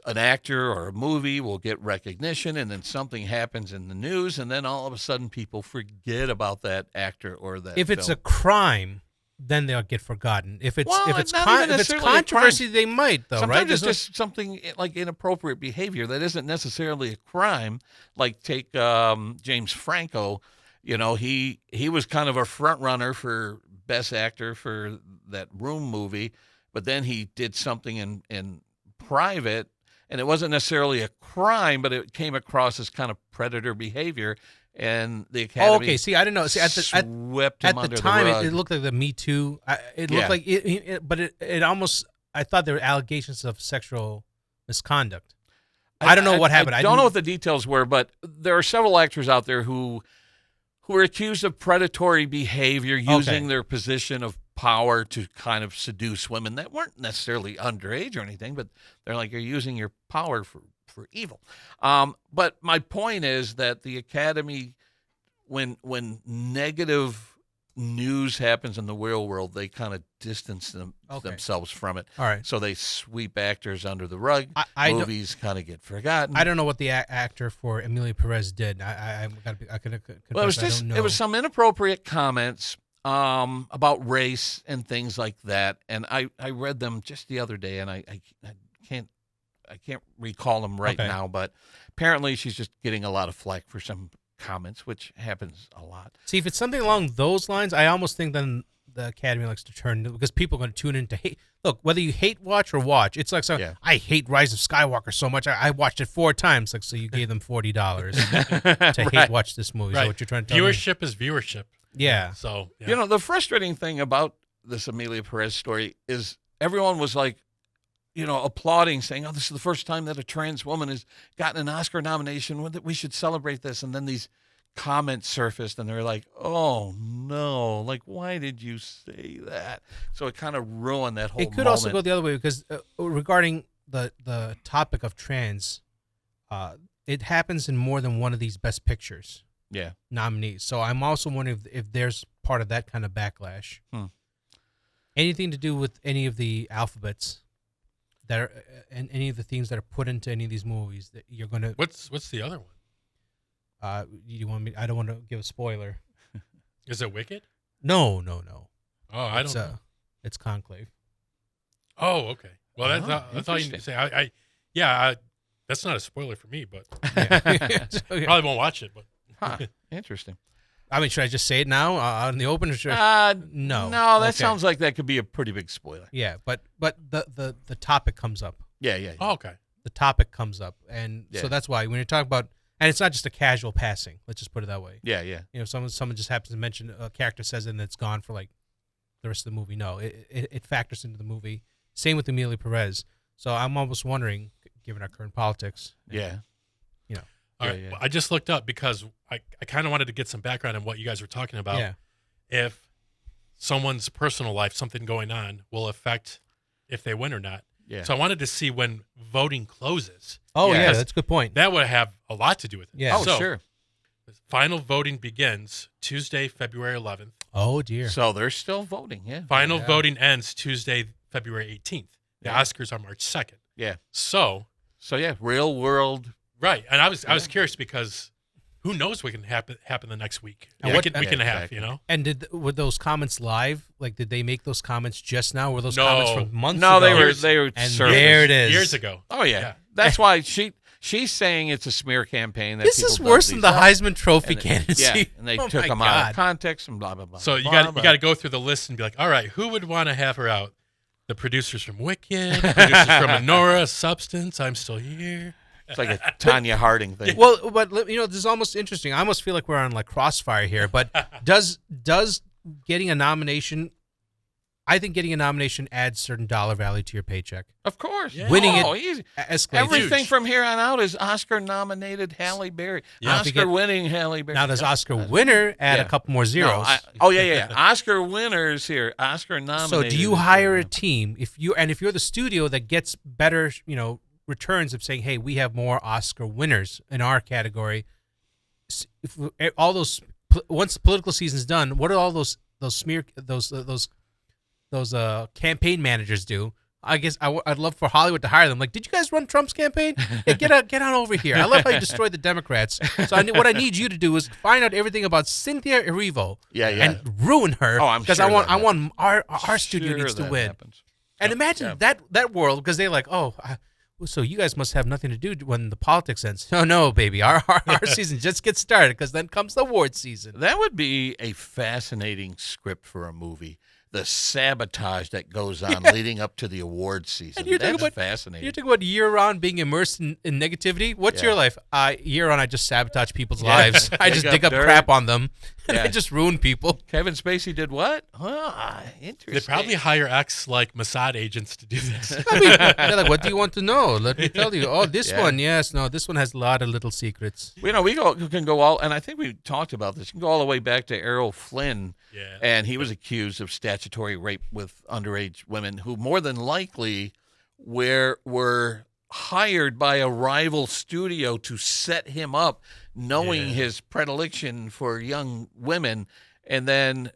an actor or a movie will get recognition, and then something happens in the news, and then all of a sudden people forget about that actor or that. If it's a crime, then they'll get forgotten. If it's not controversy, they might though, Sometimes right? it's just something like inappropriate behavior that isn't necessarily a crime. Like take James Franco. You know, he was kind of a front runner for Best Actor for that Room movie, but then he did something in private, and it wasn't necessarily a crime, but it came across as kind of predator behavior. And the Academy. Oh, okay. See, I didn't know. See, swept him under the rug. It looked like the Me Too. It looked like but it almost. I thought there were allegations of sexual misconduct. I don't know what happened. I don't know what the details were, but there are several actors out there who were accused of predatory behavior, using their position of power to kind of seduce women that weren't necessarily underage or anything, but they're like, you're using your power for evil. But my point is that the Academy, when negative news happens in the real world, they kind of distance themselves from it. All right. So they sweep actors under the rug. Movies kind of get forgotten. I don't know what the actor for Emilia Perez did. I could confess, it was some inappropriate comments about race and things like that, and I read them just the other day, and I can't recall them right now, but apparently she's just getting a lot of flack for some comments, which happens a lot. See, if it's something along those lines, I almost think then the Academy likes to turn, because people are going to tune in to hate. Look, whether you hate watch or watch, it's like, I hate Rise of Skywalker so much, I watched it 4 times. Like, so you gave them $40 to hate watch this movie. Is that what you're trying to tell me? Viewership is viewership. Yeah. So, you know, the frustrating thing about this Emilia Perez story is everyone was like, applauding, saying, oh, this is the first time that a trans woman has gotten an Oscar nomination. We should celebrate this. And then these comments surfaced, and they're like, oh, no. Like, why did you say that? So it kind of ruined that whole It could also go the other way, because regarding the topic of trans, it happens in more than one of these Best Pictures nominees. So I'm also wondering if there's part of that kind of backlash. Anything to do with any of the alphabets that are, and any of the things that are put into any of these movies that you're gonna. What's the other one? You want me? I don't want to give a spoiler. Is it Wicked? No. Oh, I don't know. It's Conclave. Oh, okay. Well, that's all you need to say. That's not a spoiler for me, but probably won't watch it. But interesting. I mean, should I just say it now out in the open? Or should no. No, that sounds like that could be a pretty big spoiler. Yeah, but the topic comes up. Yeah. Oh, okay. The topic comes up, and so that's why when you're talking about, and it's not just a casual passing. Let's just put it that way. Yeah. Someone just happens to mention a character says it, and it's gone for like the rest of the movie. No, it factors into the movie. Same with Emilia Perez. So I'm almost wondering, given our current politics. Yeah. All right. Well, I just looked up because I kind of wanted to get some background on what you guys were talking about. Yeah. If someone's personal life, something going on, will affect if they win or not. Yeah. So I wanted to see when voting closes. Oh, yeah, that's a good point. That would have a lot to do with it. Yeah. Oh, sure. Final voting begins Tuesday, February 11th. Oh, dear. So they're still voting, yeah. Final voting ends Tuesday, February 18th. The Oscars are March 2nd. Yeah. So yeah, real world. Right. And I was curious because who knows what can happen the next week? And Week and a half, exactly. you know? And were those comments live? Like, did they make those comments just now? Were those No. comments from months No, ago? they were And surfaced. there it is. Years ago. Oh yeah. That's why she's saying it's a smear campaign. That This people is dug worse than these the up. Heisman Trophy And candidacy. Yeah, and they Oh took my them out God. of context and blah blah blah. So you blah, got blah. to go through the list and be like, all right, who would want to have her out? The producers from Wicked, producers from Menorah, Substance, I'm Still Here. It's like a Tanya Harding thing. Well, but this is almost interesting. I almost feel like we're on like crossfire here. But does getting a nomination? I think getting a nomination adds certain dollar value to your paycheck. Of course, Yeah. Winning oh, easy. Escalates. Everything huge. from here on out is Oscar-nominated Halle Berry. Yeah. Oscar-winning Halle Berry. Now does Yeah. Oscar winner add Yeah. a couple more No, zeros? yeah. Oscar winners here. Oscar-nominated. So do you hire a team if you're the studio that gets better, returns of saying, hey, we have more Oscar winners in our category? All those once the political season's done, what do all those campaign managers do? I guess I'd love for Hollywood to hire them. Like, did you guys run Trump's campaign? Hey, get on over here. I love how you destroyed the Democrats. So what I need you to do is find out everything about Cynthia Erivo and ruin her. Oh, I'm because sure I want our studio Sure needs to that win. happens. And imagine that world, because they're like, so you guys must have nothing to do when the politics ends. No, baby, our season just gets started, because then comes the award season. That would be a fascinating script for a movie. The sabotage that goes on leading up to the award season. And you're talking That's about fascinating. You're talking about year-round being immersed in negativity. What's your life? Year-round, I just sabotage people's lives. I just dig up dirt. crap on them, and I Yeah. just ruin people. Kevin Spacey did what? Interesting. They probably hire like Mossad agents to do this. I mean, they're like, what do you want to know? Let me tell you. Oh, this one, yes. No, this one has a lot of little secrets. We can go all, and I think we talked about this. You can go all the way back to Errol Flynn, and he was accused of statutory rape with underage women who more than likely were hired by a rival studio to set him up, knowing his predilection for young women, and then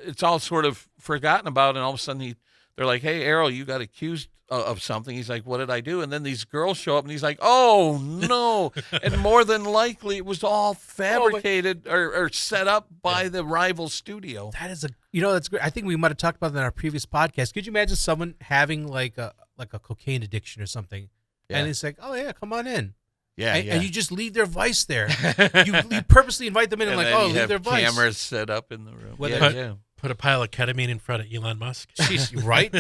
it's all sort of forgotten about, and all of a sudden they're like, hey, Errol, you got accused of something. He's like, what did I do? And then these girls show up, and he's like, oh, no. And more than likely, it was all fabricated or set up by the rival studio. That is that's great. I think we might have talked about that in our previous podcast. Could you imagine someone having like a cocaine addiction or something? Yeah. And it's like, oh, yeah, come on in. Yeah, and you just leave their vice there. you purposely invite them in and like, oh, leave their vice. Cameras set up in the room. Put a pile of ketamine in front of Elon Musk. She's right.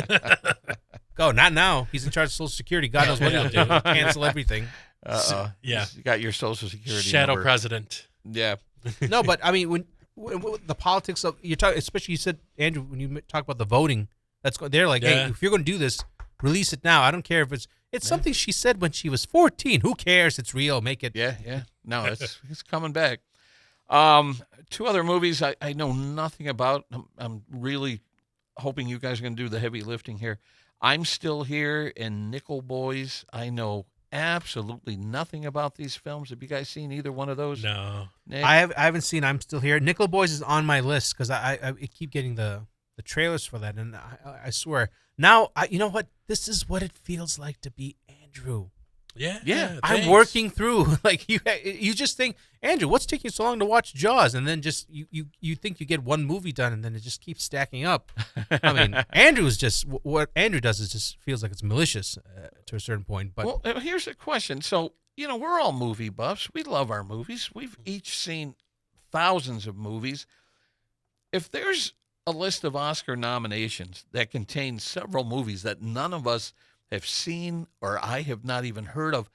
Go, not now. He's in charge of Social Security. God knows what he'll do. He'll cancel everything. Yeah. You got your Social Security Shadow number. president. Yeah. No, but I mean, when the politics of you're talking, especially you said, Andrew, when you talk about the voting, they're like, hey, if you're going to do this, release it now. I don't care if it's something she said when she was 14. Who cares? It's real. Make it. Yeah. No, it's coming back. Two other movies I know nothing about. I'm really hoping you guys are going to do the heavy lifting here. I'm Still Here and Nickel Boys. I know absolutely nothing about these films. Have you guys seen either one of those? No. Nick? I haven't seen I'm Still Here. Nickel Boys is on my list because I keep getting the trailers for that, and I swear. Now, you know what? This is what it feels like to be Andrew. Yeah. I'm working through. Like you just think, Andrew, what's taking so long to watch Jaws? And then just you think you get one movie done, and then it just keeps stacking up. I mean, Andrew's just what Andrew does is just feels like it's malicious to a certain point. But well, here's a question. So we're all movie buffs. We love our movies. We've each seen thousands of movies. If there's a list of Oscar nominations that contains several movies that none of us have seen or I have not even heard of,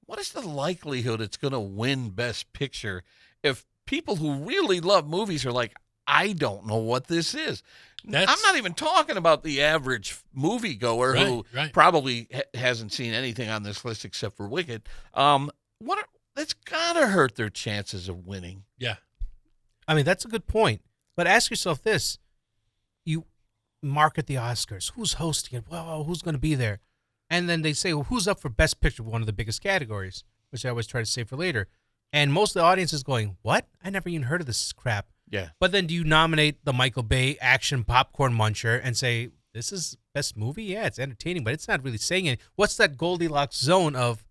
what is the likelihood it's going to win Best Picture if people who really love movies are like, I don't know what this is? I'm not even talking about the average moviegoer who probably hasn't seen anything on this list except for Wicked. That's got to hurt their chances of winning. Yeah. I mean, that's a good point. But ask yourself this. You market the Oscars. Who's hosting it? Well, who's going to be there? And then they say, well, who's up for Best Picture, one of the biggest categories, which I always try to save for later. And most of the audience is going, what? I never even heard of this crap. Yeah. But then do you nominate the Michael Bay action popcorn muncher and say, this is best movie? Yeah, it's entertaining, but it's not really saying it. What's that Goldilocks zone of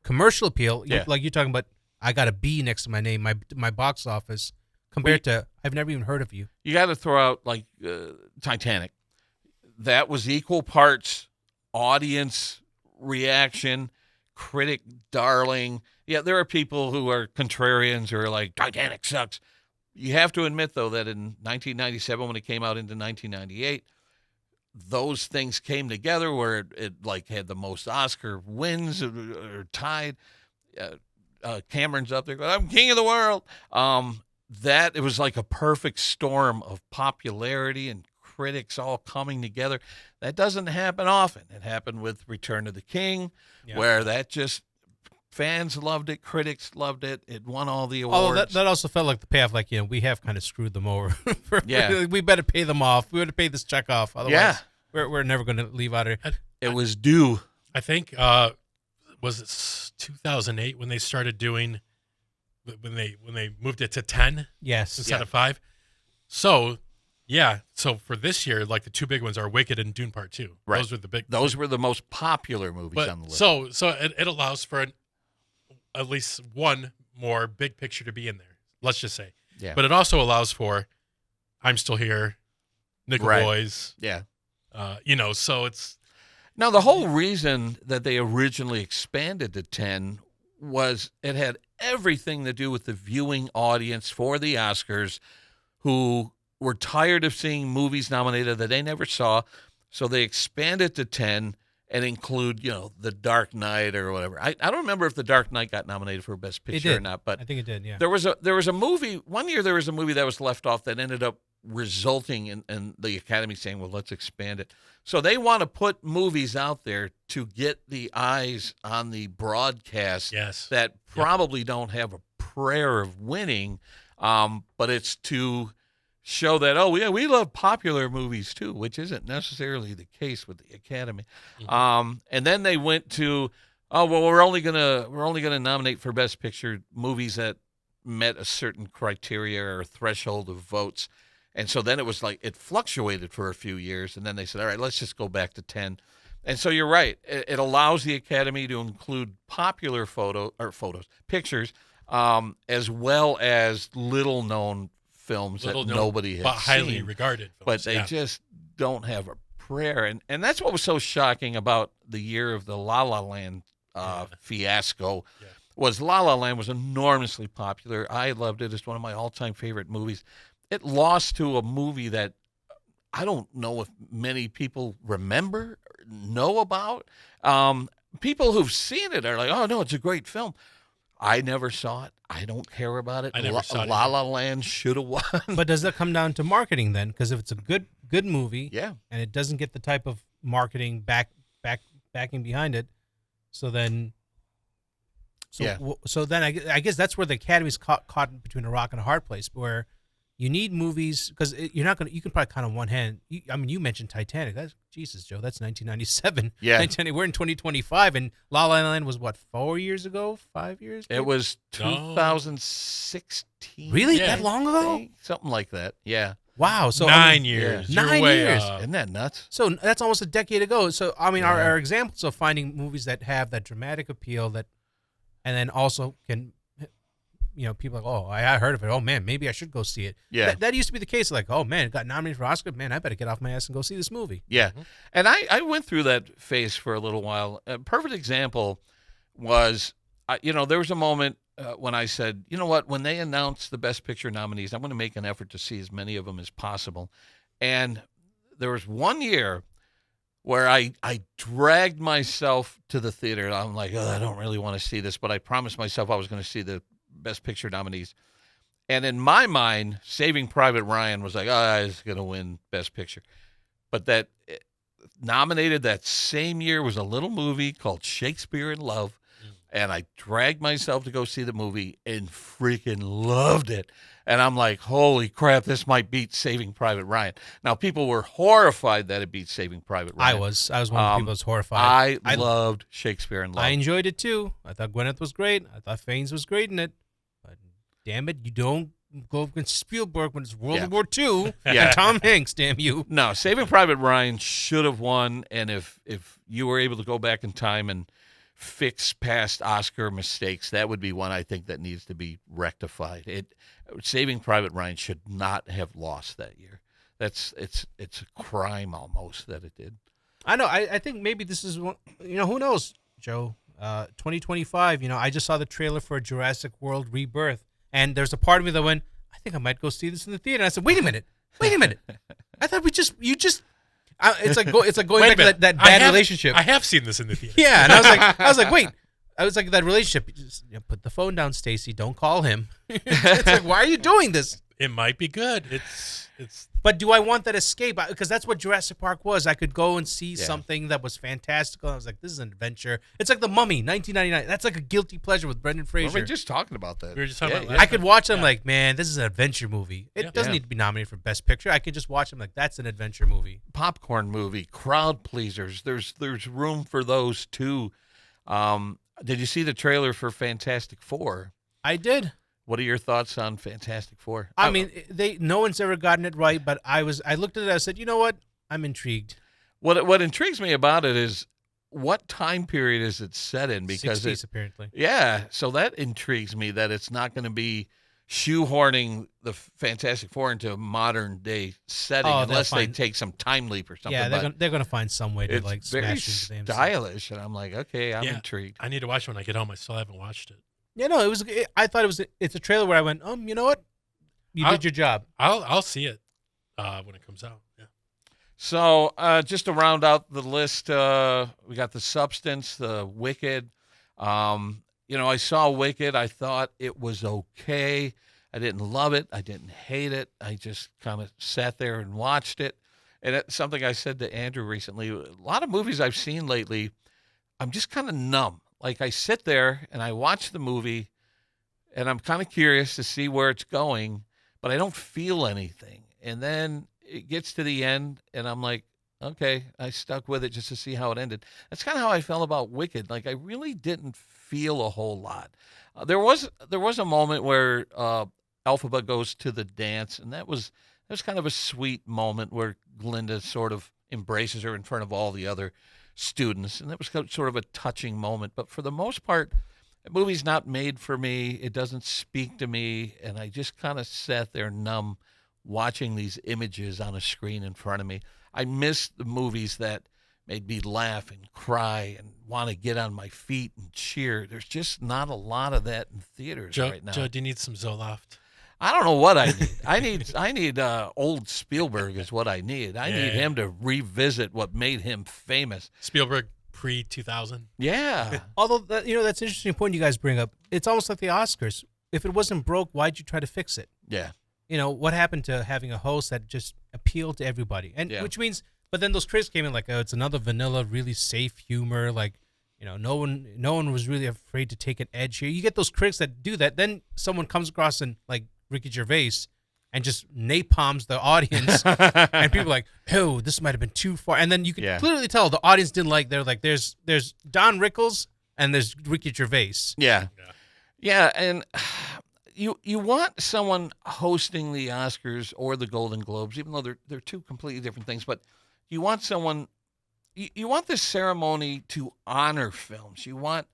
commercial appeal? Yeah. Like you're talking about I got a B next to my name, my box office, compared to I've never even heard of you. You got to throw out like Titanic. That was equal parts audience reaction, critic darling. Yeah, there are people who are contrarians who are like, Titanic sucks. You have to admit, though, that in 1997, when it came out into 1998, those things came together where it like had the most Oscar wins or tied. Cameron's up there going, I'm king of the world. That it was like a perfect storm of popularity and critics all coming together. That doesn't happen often. It happened with Return of the King, where that just fans loved it, critics loved it. It won all the awards. Oh, that also felt like the payoff. Like, we have kind of screwed them over. We better pay them off. We better pay this check off. Otherwise, we're never going to leave out of here. It was due. I think was it 2008 when they started doing when they moved it to 10 instead of 5. So so for this year, like the two big ones are Wicked and Dune Part 2. Right. Those were the most popular movies on the list. So it allows for at least one more big picture to be in there. Let's just say. Yeah. But it also allows for I'm Still Here, Nickel Boys. Yeah. So it's now the whole reason that they originally expanded to 10 was it had everything to do with the viewing audience for the Oscars who were tired of seeing movies nominated that they never saw. So they expanded to 10 and include, The Dark Knight or whatever. I don't remember if The Dark Knight got nominated for Best Picture or not, but I think it did, yeah. There was a movie, one year there was a movie that was left off that ended up resulting in the Academy saying, well, let's expand it. So they want to put movies out there to get the eyes on the broadcast that probably don't have a prayer of winning, but it's to show that, we love popular movies too, which isn't necessarily the case with the Academy. Mm-hmm. And then they went to, we're only gonna nominate for Best Picture movies that met a certain criteria or threshold of votes. And so then it was like it fluctuated for a few years, and then they said, all right, let's just go back to 10. And so you're right. It allows the Academy to include popular pictures, as well as little-known films that nobody has but highly seen, regarded films, but they just don't have a prayer. And that's what was so shocking about the year of the La La Land fiasco. Yeah. Was La La Land was enormously popular. I loved it. It's one of my all-time favorite movies. It lost to a movie that I don't know if many people remember or know about. People who've seen it are like, oh, no, it's a great film. I never saw it. I don't care about it. I never saw it. La La Land should have won. But does that come down to marketing then? Because if it's a good movie, and it doesn't get the type of marketing backing behind it, so then I guess that's where the Academy's caught between a rock and a hard place, where you need movies because you're not gonna. You can probably count on one hand. You mentioned Titanic. That's Jesus, Joe. That's 1997. Yeah, we're in 2025, and La La Land was what, 4 years ago, 5 years? It was 2016. Really, that long ago? Something like that. Yeah. Wow. So 9 years. Yeah. 9 years. Isn't that nuts? So that's almost a decade ago. So our examples of finding movies that have that dramatic appeal and then also can. People are like, oh, I heard of it. Oh, man, maybe I should go see it. Yeah. That used to be the case. Like, oh, man, it got nominated for Oscar. Man, I better get off my ass and go see this movie. Yeah. Mm-hmm. And I went through that phase for a little while. A perfect example was, there was a moment when I said, you know what, when they announce the Best Picture nominees, I'm going to make an effort to see as many of them as possible. And there was one year where I dragged myself to the theater. I'm like, I don't really want to see this, but I promised myself I was going to see the Best Picture nominees. And in my mind, Saving Private Ryan was like, it's going to win Best Picture. But that nominated that same year was a little movie called Shakespeare in Love. And I dragged myself to go see the movie and freaking loved it. And I'm like, holy crap, this might beat Saving Private Ryan. Now, people were horrified that it beat Saving Private Ryan. I was one of the people that was horrified. I loved Shakespeare in Love. I enjoyed it, too. I thought Gwyneth was great. I thought Faines was great in it. But damn it, you don't go against Spielberg when it's World War II and Tom Hanks, damn you. No, Saving Private Ryan should have won. And if you were able to go back in time and fix past Oscar mistakes, that would be one I think that needs to be rectified. Saving Private Ryan should not have lost that year. It's a crime almost that it did. I know. I think maybe this is one. Who knows, Joe? 2025. I just saw the trailer for Jurassic World Rebirth, and there's a part of me that went, I think I might go see this in the theater. And I said, wait a minute. I thought it's like going back to that bad relationship. I have seen this in the theater. Yeah, and I was like, wait. I was like, that relationship. You just put the phone down, Stacy. Don't call him. It's like, why are you doing this? It might be good. It's. But do I want that escape? Because that's what Jurassic Park was. I could go and see something that was fantastical. I was like, this is an adventure. It's like The Mummy, 1999. That's like a guilty pleasure with Brendan Fraser. We were just talking about that. We were just talking about that. I could watch them like, man, this is an adventure movie. It doesn't need to be nominated for Best Picture. I could just watch them like, that's an adventure movie. Popcorn movie, crowd pleasers. There's room for those too. Did you see the trailer for Fantastic Four? I did. What are your thoughts on Fantastic Four? I mean, no one's ever gotten it right, but I looked at it, I said, you know what? I'm intrigued. What intrigues me about it is what time period is it set in? Because 60s, apparently. Yeah, so that intrigues me that it's not going to be shoehorning the Fantastic Four into a modern day setting unless they take some time leap or something. Yeah, they're going to find some way to it's very smash into the stylish, and I'm like, okay, I'm intrigued. I need to watch it when I get home. I still haven't watched it. Yeah, no, I thought it's a trailer where I went, you know what? You did your job. I'll see it when it comes out. Yeah. So just to round out the list, we got The Substance, The Wicked. I saw Wicked. I thought it was okay. I didn't love it. I didn't hate it. I just kind of sat there and watched it. And it's something I said to Andrew recently. A lot of movies I've seen lately, I'm just kind of numb. Like I sit there and I watch the movie and I'm kind of curious to see where it's going, but I don't feel anything. And then it gets to the end and I'm like, okay, I stuck with it just to see how it ended. That's kind of how I felt about Wicked. Like I really didn't feel a whole lot. There was a moment where Elphaba goes to the dance, and that was kind of a sweet moment where Glinda sort of embraces her in front of all the other students, and that was sort of a touching moment. But for the most part, the movie's not made for me. It doesn't speak to me, and I just kind of sat there numb watching these images on a screen in front of me. I miss the movies that made me laugh and cry and want to get on my feet and cheer. There's just not a lot of that in theaters right now. Joe, do you need some Zoloft? I don't know what I need. I need old Spielberg is what I need. I need him to revisit what made him famous. Spielberg pre-2000. Yeah. Although that's an interesting point you guys bring up. It's almost like the Oscars. If it wasn't broke, why'd you try to fix it? Yeah. What happened to having a host that just appealed to everybody? And which means, but then those critics came in like, oh, it's another vanilla, really safe humor. Like, no one was really afraid to take an edge here. You get those critics that do that. Then someone comes across and like Ricky Gervais and just napalms the audience, and people are like, oh, this might have been too far. And then you can clearly tell the audience didn't like. They're like, there's Don Rickles and there's Ricky Gervais. Yeah, and you want someone hosting the Oscars or the Golden Globes, even though they're two completely different things. But you want someone. You want this ceremony to honor films. You want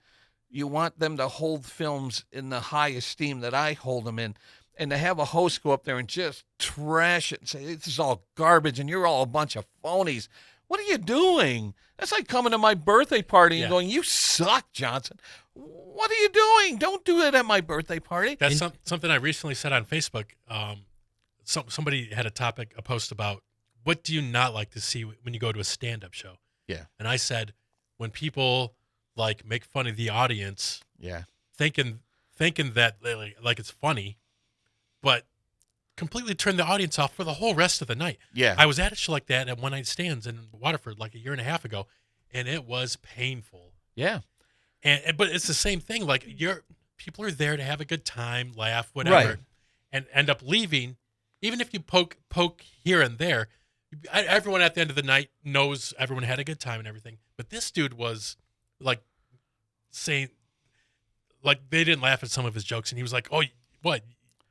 them to hold films in the high esteem that I hold them in. And to have a host go up there and just trash it and say, this is all garbage and you're all a bunch of phonies. What are you doing? That's like coming to my birthday party and going, you suck, Johnson. What are you doing? Don't do it at my birthday party. That's something I recently said on Facebook. Somebody had a post about, what do you not like to see when you go to a stand-up show? Yeah. And I said, when people like make fun of the audience, thinking that like it's funny, but completely turn the audience off for the whole rest of the night. Yeah. I was at a show like that at One Night Stands in Waterford like a year and a half ago, and it was painful. Yeah. But it's the same thing. Like people are there to have a good time, laugh, whatever, and end up leaving. Even if you poke here and there, everyone at the end of the night knows everyone had a good time and everything. But this dude was like saying, like they didn't laugh at some of his jokes, and he was like, "Oh, what?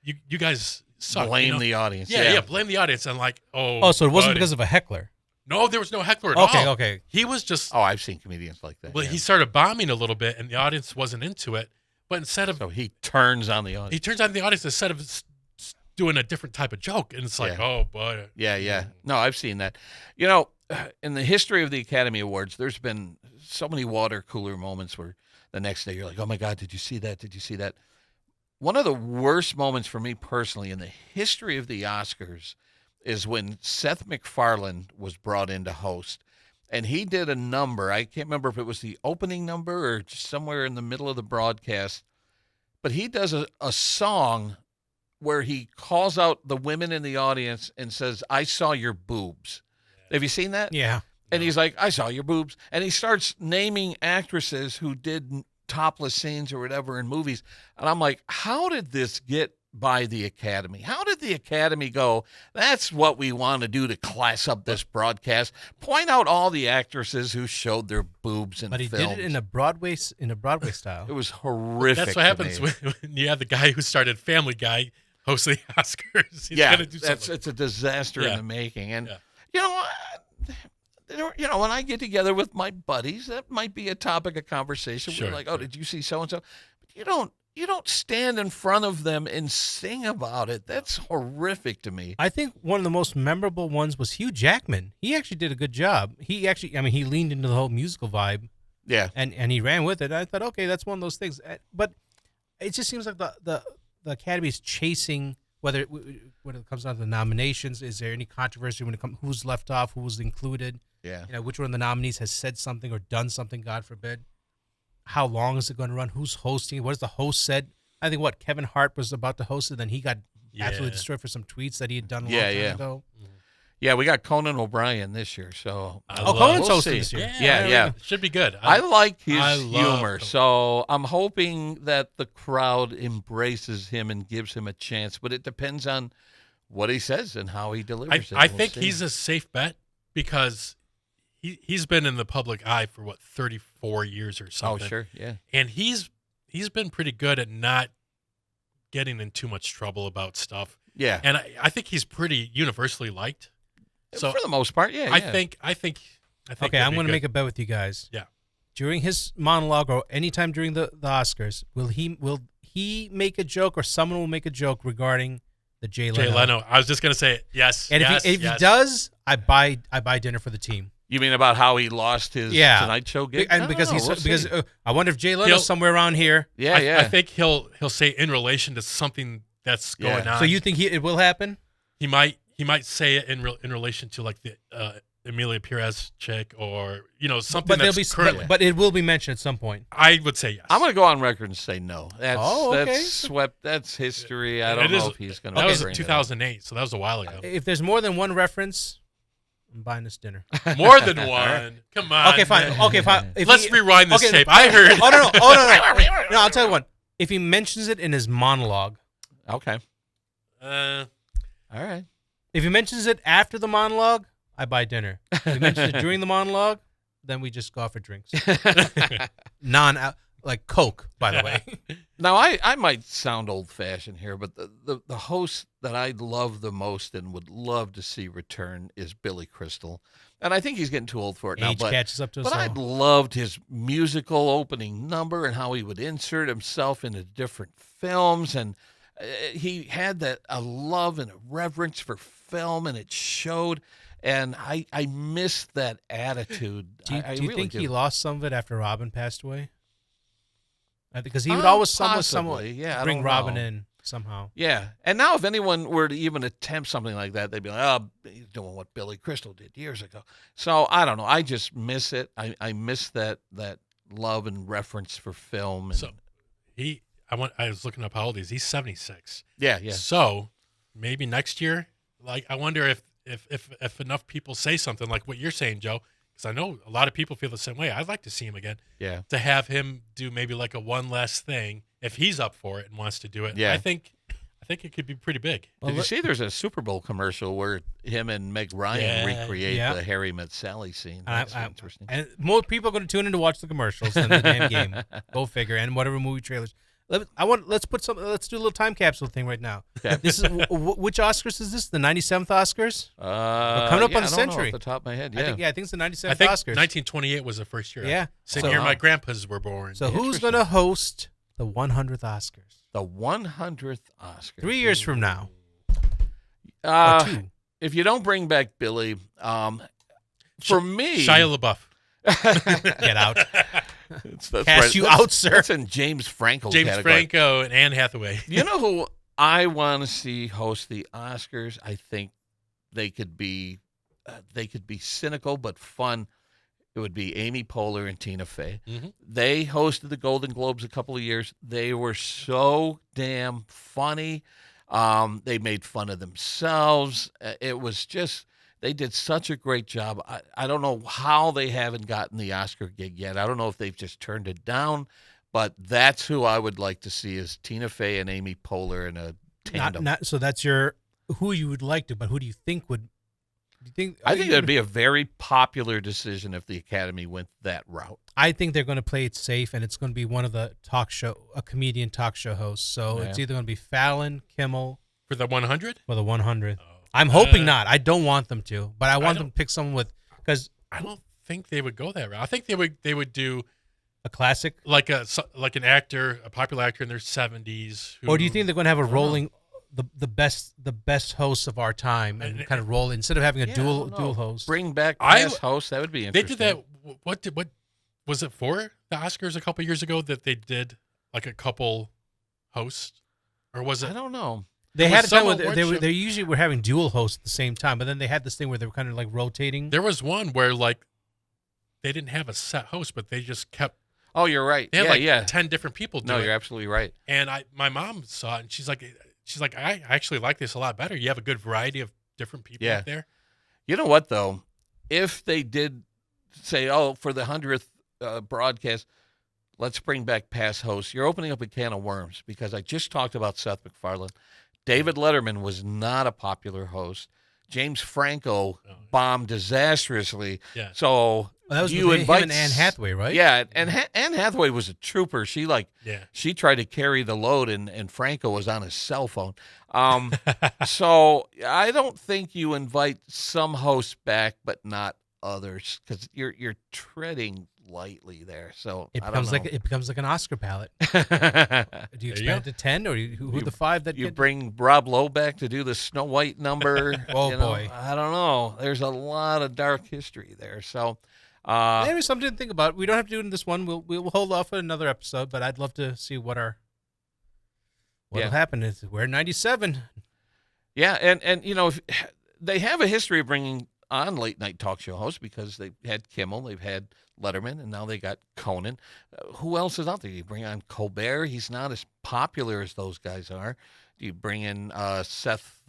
You guys suck." Blame the audience. Yeah, blame the audience. And like, so it wasn't because of a heckler. No, there was no heckler at all. Okay. He was just. Oh, I've seen comedians like that. Well, yeah. he started bombing a little bit, and the audience wasn't into it. But instead of So he turns on the audience. he turns on the audience instead of doing a different type of joke, and it's like, oh, boy. Yeah. No, I've seen that. In the history of the Academy Awards, there's been so many water cooler moments where the next day you're like, oh my God, did you see that? Did you see that? One of the worst moments for me personally in the history of the Oscars is when Seth MacFarlane was brought in to host. And he did a number. I can't remember if it was the opening number or just somewhere in the middle of the broadcast. But he does a song where he calls out the women in the audience and says, I saw your boobs. Have you seen that? Yeah. And he's like, I saw your boobs. And he starts naming actresses who did topless scenes or whatever in movies. And I'm like, how did this get by the Academy? How did the Academy go, that's what we want to do to class up this broadcast? Point out all the actresses who showed their boobs in films. But he did it in a Broadway style. It was horrific. That's what happens when you have the guy who started Family Guy hosting the Oscars. He's gonna do something. It's a disaster in the making. And when I get together with my buddies, that might be a topic of conversation. Sure, We're like, oh, did you see so and so? But you don't stand in front of them and sing about it. That's horrific to me. I think one of the most memorable ones was Hugh Jackman. He actually did a good job. He leaned into the whole musical vibe. Yeah. And he ran with it. I thought, okay, that's one of those things. But it just seems like the Academy is chasing when it comes down to the nominations. Is there any controversy when it comes who's left off, who was included? Yeah. Which one of the nominees has said something or done something, God forbid. How long is it going to run? Who's hosting? What has the host said? I think Kevin Hart was about to host it, then he got absolutely destroyed for some tweets that he had done a long time ago. Yeah, we got Conan O'Brien this year, so Conan's hosting this year. Yeah. Should be good. I like his humor, Conan. so I'm hoping that the crowd embraces him and gives him a chance. But it depends on what he says and how he delivers it. I think he's a safe bet because he's been in the public eye for 34 years or something. Oh, sure, yeah. And he's been pretty good at not getting in too much trouble about stuff. Yeah. And I think he's pretty universally liked. So for the most part, yeah. I think. Okay, I'm going to make a bet with you guys. Yeah. During his monologue or anytime during the Oscars, will he make a joke or someone will make a joke regarding the Jay Leno? I was just going to say it. Yes. And if he does, I buy dinner for the team. You mean about how he lost his Tonight Show gig? And because I wonder if Jay Leno's somewhere around here. Yeah, I think he'll say in relation to something that's going on. So you think it will happen? He might say it in relation to like the Emilia Perez chick or something that's currently. But it will be mentioned at some point. I would say yes. I'm going to go on record and say no. That's okay. That's swept. That's history. I don't know if he's going to. That was in 2008, so that was a while ago. If there's more than one reference, I'm buying this dinner. More than one. Come on. Okay, fine. Man. Okay, fine. Let's rewind this tape. I heard. Oh no. No, I'll tell you one. If he mentions it in his monologue. Okay. All right. If he mentions it after the monologue, I buy dinner. If he mentions it during the monologue, then we just go out for drinks. Like Coke, by the way. Now, I might sound old-fashioned here, but the host that I love the most and would love to see return is Billy Crystal. And I think he's getting too old for it now. Age catches up to us But I all. loved his musical opening number and how he would insert himself into different films. And he had a love and a reverence for film, and it showed. And I miss that attitude. Do you really think do. he lost some of it after Robin passed away? Because he would always somewhat bring Robin in somehow. Yeah. And now if anyone were to even attempt something like that, they'd be like, oh, he's doing what Billy Crystal did years ago. So I don't know. I just miss it. I miss that love and reference for film. And so I was looking up how old he is. He's 76. Yeah. So maybe next year, like I wonder if enough people say something like what you're saying, Joe, because I know a lot of people feel the same way. I'd like to see him again. Yeah. To have him do maybe like a one last thing if he's up for it and wants to do it. Yeah. I think it could be pretty big. Did you see there's a Super Bowl commercial where him and Meg Ryan recreate the Harry Met Sally scene? That's interesting. And more people are going to tune in to watch the commercials than the damn game. Go figure. And whatever movie trailers. Let's do a little time capsule thing right now. Okay. This is which Oscars is this? The 97th Oscars? We're coming up on the century. I don't know off the top of my head. Yeah. I think it's the 97th I think Oscars. 1928 was the first year. Yeah. Same year my grandpas were born. So who's going to host the 100th Oscars? The 100th Oscars. 3 years from now. Or 2. If you don't bring back Billy, for me, Shia LaBeouf. Get out. That's Cast you out, sir. That's in James Franco James category. Franco and Anne Hathaway. You know who I want to see host the Oscars? I think they could be cynical but fun. It would be Amy Poehler and Tina Fey. Mm-hmm. They hosted the Golden Globes a couple of years. They were so damn funny. They made fun of themselves. It was just, they did such a great job. I don't know how they haven't gotten the Oscar gig yet. I don't know if they've just turned it down, but that's who I would like to see is Tina Fey and Amy Poehler in a tandem. So that's who you would like to, but who do you think would? I think that'd be a very popular decision if the Academy went that route. I think they're going to play it safe, and it's going to be one of the comedian talk show hosts. So it's either going to be Fallon, Kimmel. For the 100? For the 100. Oh. I'm hoping not. I don't want them to, but I want them to pick someone with, because I don't think they would go that route. I think they would do a classic, like an actor, a popular actor in their 70s. Or do you think they're going to have a rolling? The best hosts of our time and kind of roll instead of having a dual host. Bring back past hosts. That would be interesting. They did that. What was it for the Oscars a couple years ago that they did like a couple hosts, or was it? I don't know. They had a time where they usually were having dual hosts at the same time, but then they had this thing where they were kind of like rotating. There was one where like they didn't have a set host, but they just kept. Oh, you're right. They had 10 different people do it. No, you're absolutely right. And my mom saw it, and she's like, I actually like this a lot better. You have a good variety of different people out there. You know what, though? If they did say, for the 100th broadcast, let's bring back past hosts, you're opening up a can of worms because I just talked about Seth MacFarlane. David Letterman was not a popular host. James Franco bombed disastrously. Yeah. So that was him and Anne Hathaway, right? Yeah, and Anne Hathaway was a trooper. She she tried to carry the load, and Franco was on his cell phone. So I don't think you invite some hosts back, but not others, because you're treading lightly there. So it becomes like an Oscar ballot. Do you expand it to 10, or who the 5 that you bring Rob Lowe back to do the Snow White number? Boy, I don't know. There's a lot of dark history there. So maybe something to think about. We don't have to do it in this one. We'll hold off on another episode, but I'd love to see what'll happen. We're 97. Yeah, and they have a history of bringing on late night talk show hosts because they've had Kimmel, they've had Letterman, and now they got Conan. Who else is out there? You bring on Colbert. He's not as popular as those guys are. You bring in Seth,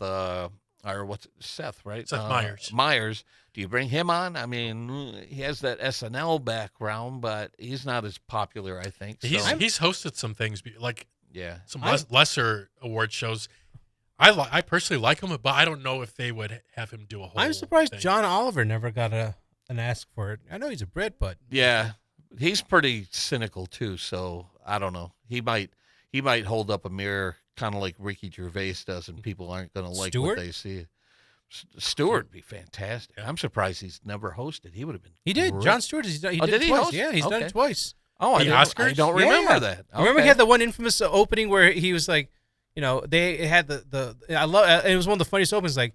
Seth, right? Seth Meyers. Myers. Do you bring him on? I mean, he has that SNL background, but he's not as popular, I think. He's hosted some things, like some lesser award shows. I personally like him, but I don't know if they would have him do a whole. I'm surprised thing. John Oliver never got an ask for it. I know he's a Brit, but he's pretty cynical too. So I don't know. He might hold up a mirror, kind of like Ricky Gervais does, and people aren't going to like what they see. Stewart would be fantastic. I'm surprised he's never hosted. He would have been. He did. Great. John Stewart. He did it twice. Yeah, he's done it twice. Oh, the Oscars? I don't remember that. Okay. Remember he had the one infamous opening where he was like, they had the I love it was one of the funniest openings. Like,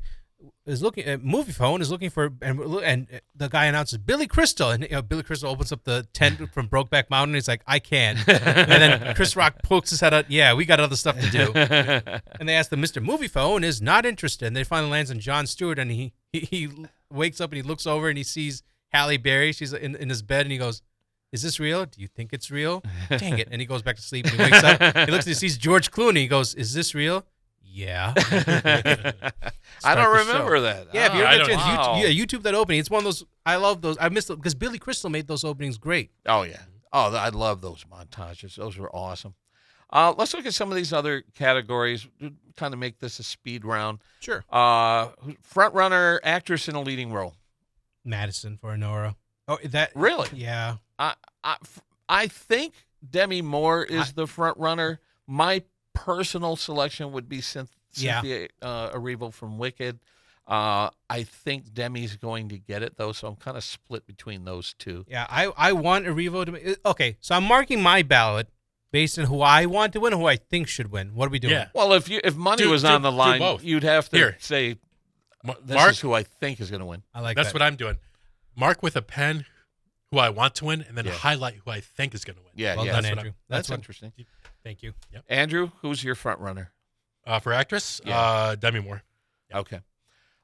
is looking at movie phone is looking for and the guy announces Billy Crystal, and Billy Crystal opens up the tent from Brokeback Mountain. And he's like, I can, and then Chris Rock pokes his head out. Yeah, we got other stuff to do. And they ask the Mr. Movie Phone is not interested, and they finally lands on Jon Stewart, and he wakes up and he looks over and he sees Halle Berry. She's in his bed, and he goes, is this real? Do you think it's real? Dang it. And he goes back to sleep and he wakes up. He looks and he sees George Clooney. He goes, is this real? Yeah. I don't remember that. Yeah, if you ever get a chance, YouTube that opening. It's one of those, I love those. I miss them because Billy Crystal made those openings great. Oh, yeah. Oh, I love those montages. Those were awesome. Let's look at some of these other categories, kind of make this a speed round. Sure. Front runner, actress in a leading role. Madison for Honora. Oh, that really? Yeah. I think Demi Moore is the front runner, my personal selection would be Cynthia Erivo from Wicked. I think Demi's going to get it, though, so I'm kind of split between those two. Yeah, I want Erivo to – okay, so I'm marking my ballot based on who I want to win and who I think should win. What are we doing? Yeah. Well, if money was on the line, you'd have to say this is who I think is going to win. I like That's what I'm doing. Mark with a pen who I want to win and then highlight who I think is going to win. Yeah, well done, Andrew. That's interesting. Thank you. Yep. Andrew, who's your front runner? For actress, Demi Moore. Yep. Okay.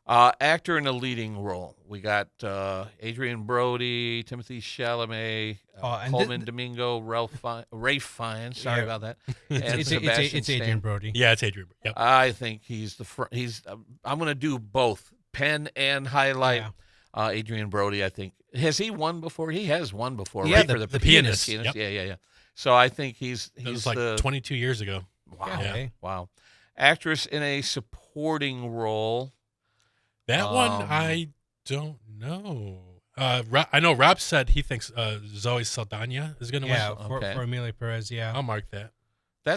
Actor in a leading role. We got Adrian Brody, Timothy Chalamet, Coleman Domingo, Ralph Fiennes. Sorry about that. It's Adrian Brody. Yeah, it's Adrian. Yep. I think he's the front. I'm going to do both pen and highlight. Yeah. Adrian Brody. I think has he won before? He has won before. Yeah, right? for the pianist. Yep. Yeah. So I think he's like 22 years ago. Wow. Yeah. Okay. Wow. Actress in a supporting role. That one, I don't know. I know Rob said he thinks Zoe Saldana is going to win. Yeah, for Amelia Perez, yeah. I'll mark that.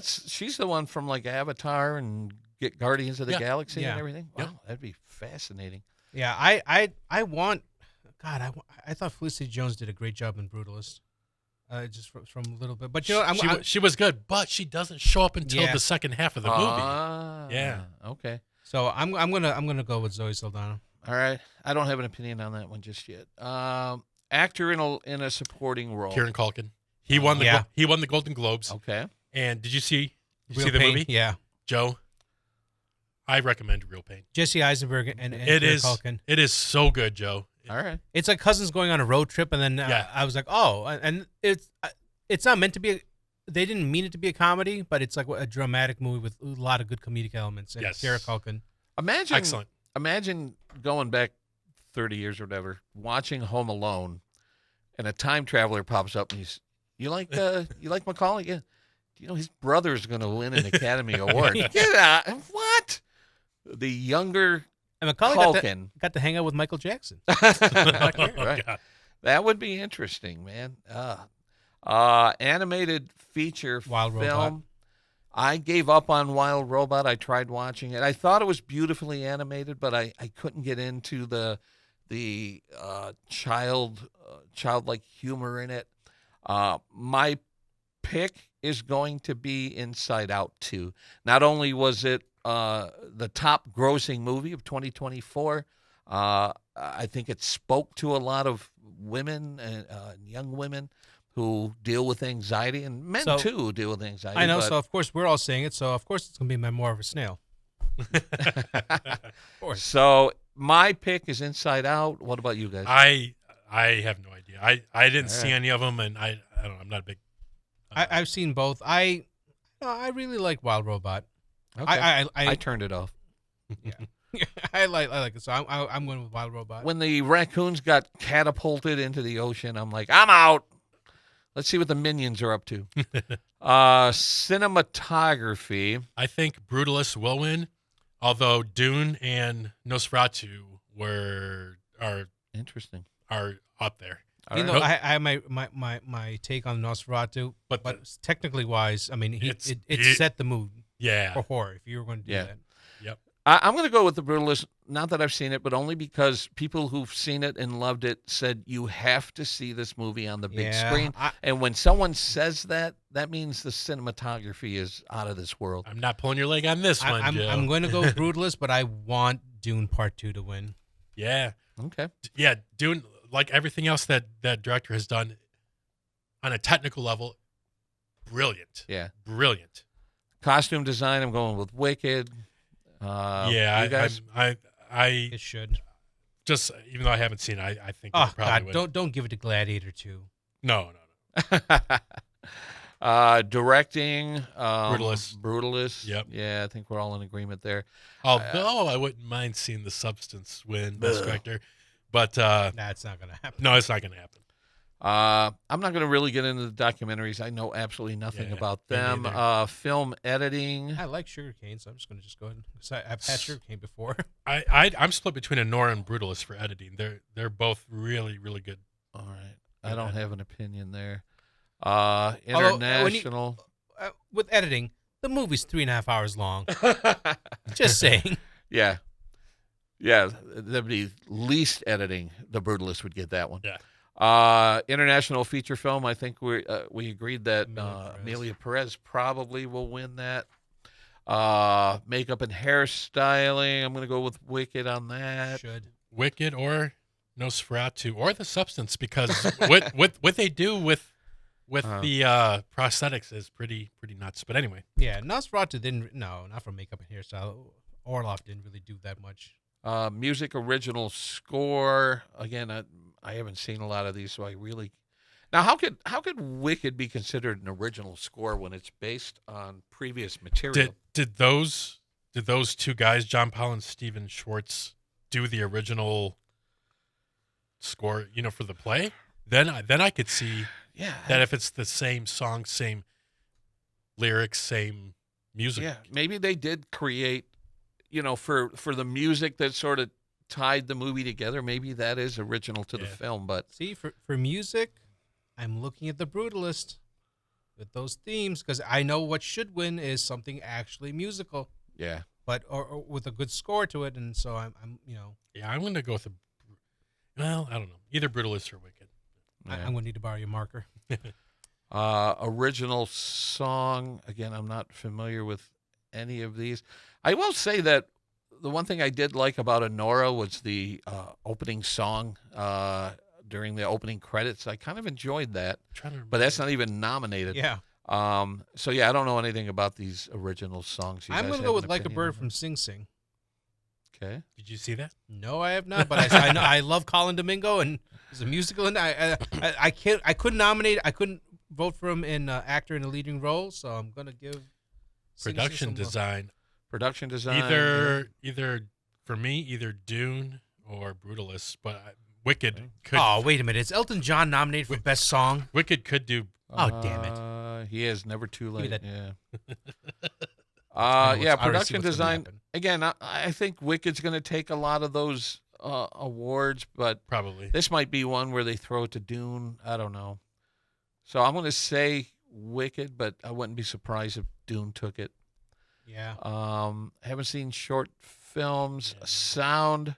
She's the one from like Avatar and get Guardians of the Galaxy and everything. Wow, that'd be fascinating. Yeah, I want – God, I thought Felicity Jones did a great job in Brutalist. Just from a little bit. But, she was good, but she doesn't show up until the second half of the movie. Yeah. Okay. So I'm gonna go with Zoe Saldana. All right, I don't have an opinion on that one just yet. Actor in a supporting role. Kieran Culkin. He won the Golden Globes. Okay. And did you see Real the Pain? movie? Yeah. Joe, I recommend Real Pain. Jesse Eisenberg and Kieran Culkin. It is so good, Joe. All right. It's like cousins going on a road trip, and then I was like, oh, and it's not meant to be. They didn't mean it to be a comedy, but it's like a dramatic movie with a lot of good comedic elements. And Kieran Culkin. Imagine going back 30 years or whatever, watching Home Alone, and a time traveler pops up and you like Macaulay? Yeah. Do you know his brother's going to win an Academy Award? Get out! What? The younger and Macaulay Culkin got to hang out with Michael Jackson. Right. That would be interesting, man. Animated feature Wild film. Robot. I gave up on Wild Robot. I tried watching it. I thought it was beautifully animated, but I couldn't get into the childlike humor in it. My pick is going to be Inside Out 2. Not only was it the top grossing movie of 2024, I think it spoke to a lot of women and young women who deal with anxiety, and men too who deal with anxiety. I know, so of course we're all saying it, so of course it's going to be Memoir of a Snail. Of course. So my pick is Inside Out. What about you guys? I have no idea. I didn't see any of them, and I don't know. I'm not a big. I've seen both. I really like Wild Robot. Okay. I turned it off. Yeah. I like it. So I'm going with Wild Robot. When the raccoons got catapulted into the ocean, I'm like, I'm out. Let's see what the minions are up to. Cinematography. I think Brutalist will win, although Dune and Nosferatu are interesting. Are up there. You know, I have my take on Nosferatu, but technically wise, I mean, it set the mood. Yeah. For horror, if you were going to do that. Yep. I'm going to go with The Brutalist, not that I've seen it, but only because people who've seen it and loved it said you have to see this movie on the big screen. And when someone says that, that means the cinematography is out of this world. I'm not pulling your leg on this one, Joe. I'm going to go Brutalist, but I want Dune Part 2 to win. Yeah. Okay. Yeah, Dune, like everything else that director has done on a technical level, brilliant. Yeah. Brilliant. Costume design, I'm going with Wicked. Yeah, you guys? It should. Just even though I haven't seen it, I think. Oh probably God! Don't give it to Gladiator 2. No. Directing, Brutalist. Yep. Yeah, I think we're all in agreement there. Although I wouldn't mind seeing The Substance win Best Director, but it's not going to happen. No, it's not going to happen. I'm not going to really get into the documentaries. I know absolutely nothing about them. Film editing. I like Sugarcane, so I'm just going to go ahead. I've had Sugarcane before. I'm split between Anora and Brutalist for editing. They're both really, really good. All right. I don't have an opinion there. International. With editing, The movie's 3.5 hours long. Just saying. Yeah. Yeah, that'd be least editing. The Brutalist would get that one. Yeah. International feature film. I think we agreed that Amelia Amelia Perez probably will win that. Makeup and hairstyling. I'm going to go with Wicked on that. Should. Wicked or Nosferatu or The Substance, because what they do with the prosthetics is pretty nuts. But anyway. Yeah, Nosferatu didn't. No, not for makeup and hairstyle. Orloff didn't really do that much. Music original score. Again, I haven't seen a lot of these, so I really. Now, how could Wicked be considered an original score when it's based on previous material? Did those two guys, John Powell and Steven Schwartz, do the original score? For the play. Then I could see that if it's the same song, same lyrics, same music. Yeah, maybe they did create. For the music that sort of tied the movie together, maybe that is original to the film. But see, for music, I'm looking at The Brutalist with those themes because I know what should win is something actually musical. Yeah, but or with a good score to it, and so I'm Yeah, I'm going to go with I don't know, either Brutalist or Wicked. I'm going to need to borrow your marker. Original song. Again, I'm not familiar with any of these. I will say that the one thing I did like about Honora was the opening song during the opening credits. I kind of enjoyed that, but that's not even nominated. Yeah. So yeah, I don't know anything about these original songs. I'm going to go with Like a Bird from Sing Sing. Okay. Did you see that? No, I have not. But I know I love Colin Domingo, and it's a musical, and I couldn't nominate. I couldn't vote for him in actor in a leading role, so I'm going to give production design. Production design. Either for me, either Dune or Brutalist, but Wicked could. Oh, wait a minute! Is Elton John nominated for best song? Wicked could do. Oh, damn it! He is never too late. Yeah. Yeah. Production design. Again, I think Wicked's going to take a lot of those awards, but probably this might be one where they throw it to Dune. I don't know. So I'm going to say Wicked, but I wouldn't be surprised if Dune took it. Yeah. Haven't seen short films. Sound.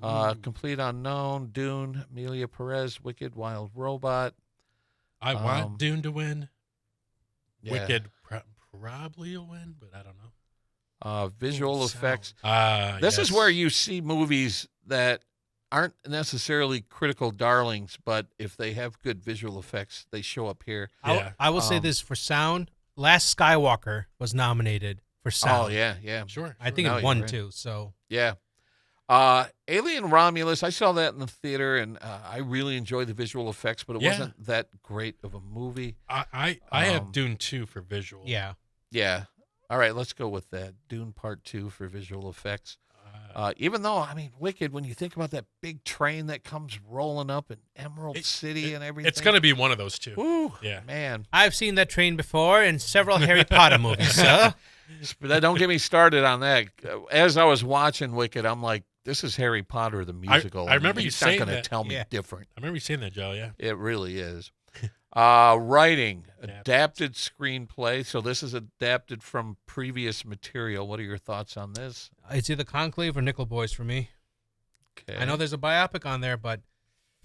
Complete Unknown. Dune. Amelia Perez. Wicked. Wild Robot. I want Dune to win. Yeah. Wicked probably will win, but I don't know. Visual effects. This is yes. where you see movies that aren't necessarily critical darlings, but if they have good visual effects, they show up here. I will say this for sound. Last Skywalker was nominated for sound. Oh, yeah. Sure. I think it won too. So yeah. Alien Romulus, I saw that in the theater, and I really enjoyed the visual effects, but it wasn't that great of a movie. I have Dune 2 for visual. Yeah. Yeah. All right, let's go with that. Dune Part 2 for visual effects. Even though, Wicked, when you think about that big train that comes rolling up in Emerald City and everything. It's going to be one of those two. Ooh, yeah. Man. I've seen that train before in several Harry Potter movies, sir. Don't get me started on that. As I was watching Wicked, I'm like, this is Harry Potter, the musical. I remember you saying that. He's not going to tell me different. I remember you saying that, Joe, yeah. It really is. Writing, adapted screenplay. So this is adapted from previous material. What are your thoughts on this? It's either Conclave or Nickel Boys for me. Okay. I know there's a biopic on there, but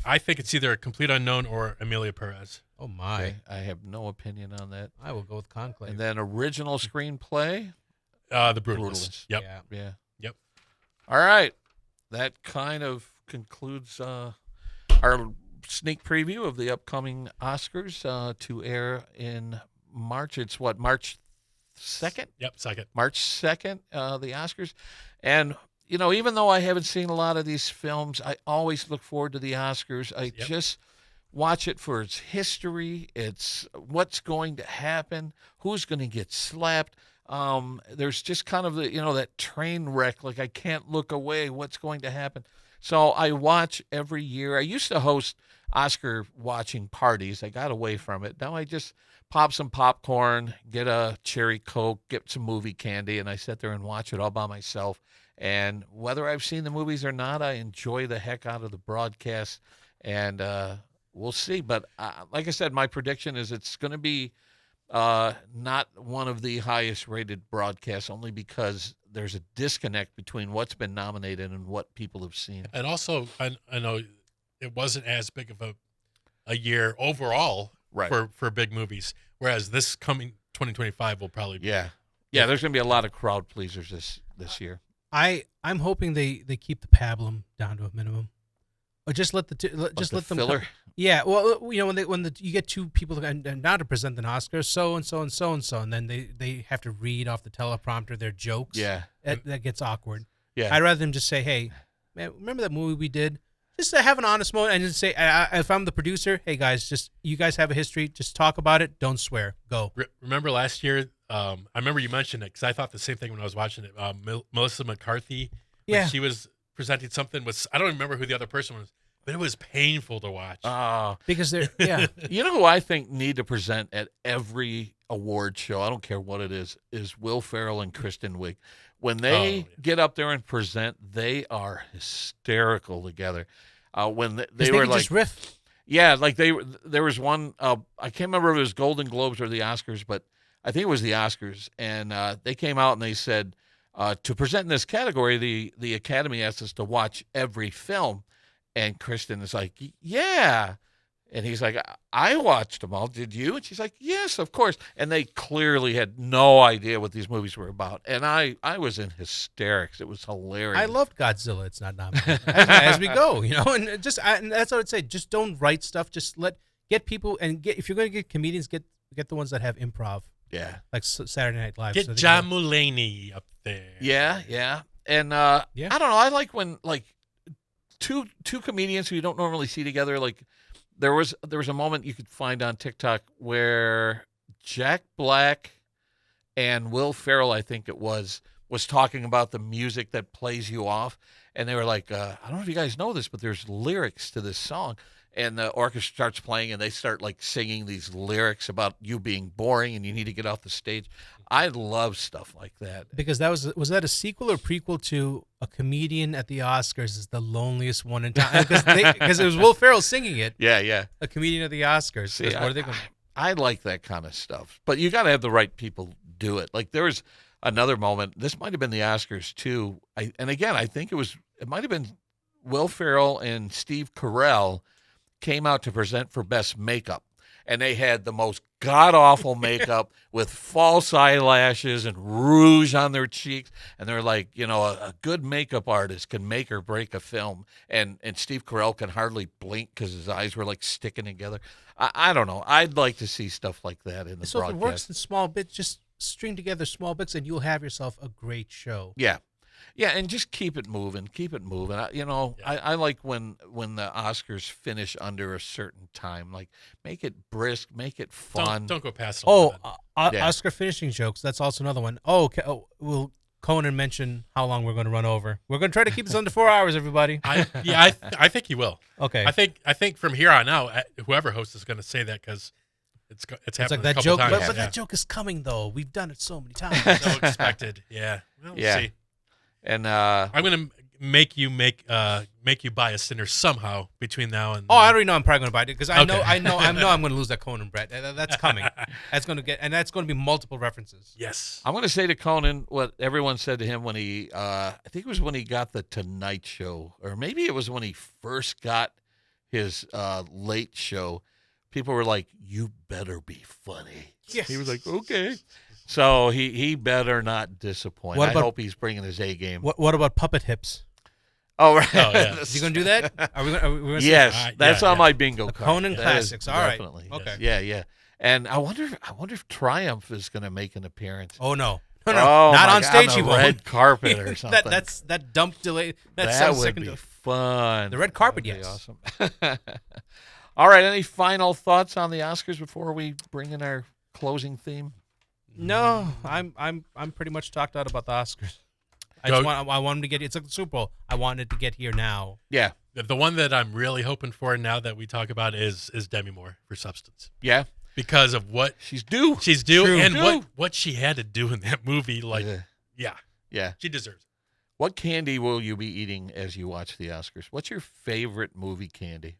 I think it's either Complete Unknown or Amelia Perez. Oh my! Okay. I have no opinion on that. I will go with Conclave. And then original screenplay, The Brutalist. Yep. Yeah. Yep. All right, that kind of concludes our sneak preview of the upcoming Oscars to air in March. It's March 2nd? Yep, 2nd. March 2nd, the Oscars. And, even though I haven't seen a lot of these films, I always look forward to the Oscars. I just watch it for its history. It's what's going to happen, who's going to get slapped. There's just kind of that train wreck, like I can't look away, what's going to happen. So I watch every year. I used to host Oscar watching parties. I got away from it. Now I just pop some popcorn, get a cherry Coke, get some movie candy, and I sit there and watch it all by myself. And whether I've seen the movies or not, I enjoy the heck out of the broadcast. And we'll see. But like I said, my prediction is it's going to be not one of the highest rated broadcasts, only because there's a disconnect between what's been nominated and what people have seen. And also, I know it wasn't as big of a year overall for big movies, whereas this coming 2025 will probably be. Yeah. There's going to be a lot of crowd pleasers this year. I'm hoping they keep the pablum down to a minimum, or just let them filler. Yeah, well, when you get two people and now to present an Oscar, so and so and so and so, and then they have to read off the teleprompter their jokes. Yeah, that gets awkward. Yeah, I'd rather them just say, "Hey, man, remember that movie we did?" Just to have an honest moment and just say, if I'm the producer, "Hey guys, you guys have a history. Just talk about it. Don't swear. Go." Remember last year? I remember you mentioned it because I thought the same thing when I was watching it. Melissa McCarthy, when she was presenting something, I don't remember who the other person was. But it was painful to watch. Because they're, You know who I think need to present at every award show, I don't care what it is Will Ferrell and Kristen Wiig. When they get up there and present, they are hysterical together. When they were like, just riff. Yeah, like there was one, I can't remember if it was Golden Globes or the Oscars, but I think it was the Oscars. And they came out and they said, to present in this category, the Academy asked us to watch every film. And Kristen is like, yeah. And he's like, I watched them all. Did you? And she's like, yes, of course. And they clearly had no idea what these movies were about. And I was in hysterics. It was hilarious. I loved Godzilla. It's not nominated. as we go, and and that's what I would say. Just don't write stuff. Just get people if you're going to get comedians, get the ones that have improv. Yeah. Like Saturday Night Live. Get John Mulaney up there. Yeah. And I don't know. I like when two comedians who you don't normally see together. Like there was a moment you could find on TikTok where Jack Black and Will Ferrell, I think it was talking about the music that plays you off, and they were like, I don't know if you guys know this, but there's lyrics to this song. And the orchestra starts playing, and they start like singing these lyrics about you being boring and you need to get off the stage. I love stuff like that. Because was that a sequel or prequel to A Comedian at the Oscars is the loneliest one in town? Because it was Will Ferrell singing it. Yeah. A Comedian at the Oscars. See, I like that kind of stuff, but you got to have the right people do it. Like there was another moment. This might have been the Oscars too. I think it might have been Will Ferrell and Steve Carell came out to present for Best Makeup, and they had the most god-awful makeup with false eyelashes and rouge on their cheeks, and they're like, a good makeup artist can make or break a film, and Steve Carell can hardly blink because his eyes were like sticking together. I don't know. I'd like to see stuff like that in the broadcast. So if it works in small bits, just string together small bits, and you'll have yourself a great show. Yeah, and just keep it moving. I like when the Oscars finish under a certain time. Like, make it brisk, make it fun. Don't go past. Oscar finishing jokes. That's also another one. Oh, okay. Will Conan mention how long we're going to run over? We're going to try to keep this under 4 hours, everybody. I think he will. Okay. I think from here on out, whoever hosts is going to say that because it's happened like that a couple joke, times. but that joke is coming though. We've done it so many times. So expected. Yeah. Well, we'll see. And I'm gonna make you buy a Sinner somehow between now and. Oh, I already know I'm probably gonna buy it because I know I'm gonna lose that Conan Brett. That's coming. That's gonna be multiple references. Yes. I'm gonna say to Conan what everyone said to him when he, I think it was when he got the Tonight Show, or maybe it was when he first got his Late Show. People were like, "You better be funny." Yes. He was like, "Okay." So he better not disappoint. I hope he's bringing his A game. What about puppet hips? Oh, right. Oh, yeah. Is he going to do that? Are we gonna yes, that's on my bingo card. Conan Classics. All right. Definitely. Okay. Yeah. And I wonder if Triumph is going to make an appearance. Oh no. Oh, not on stage. On the red carpet or something. that dump delay. That would be fun. The red carpet, yes. Awesome. All right. Any final thoughts on the Oscars before we bring in our closing theme? No, I'm pretty much talked out about the Oscars. I want them to get. It's like the Super Bowl. I wanted to get here now. Yeah. The one that I'm really hoping for now that we talk about is Demi Moore for Substance. Yeah. Because of what she's due. True. And what she had to do in that movie. Like, yeah. She deserves it. What candy will you be eating as you watch the Oscars? What's your favorite movie candy?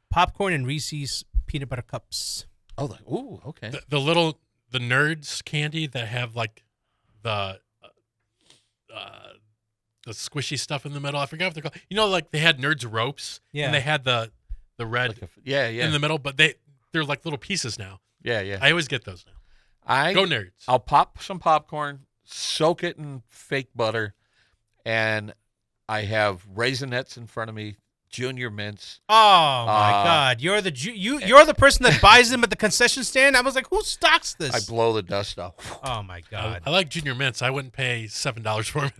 Popcorn and Reese's peanut butter cups. Oh, ooh, okay. The Nerds candy that have like the the squishy stuff in the middle. I forgot what they're called. You know, like they had Nerds ropes, Yeah. and they had the red Yeah. in the middle, but they're like little pieces now. Yeah. I always get those now. Go Nerds. I'll pop some popcorn, soak it in fake butter, and I have Raisinets in front of me, Junior Mints. Oh my God! You're the person that buys them at the concession stand. I was like, who stocks this? I blow the dust off. Oh my God! I like Junior Mints. I wouldn't pay $7 for them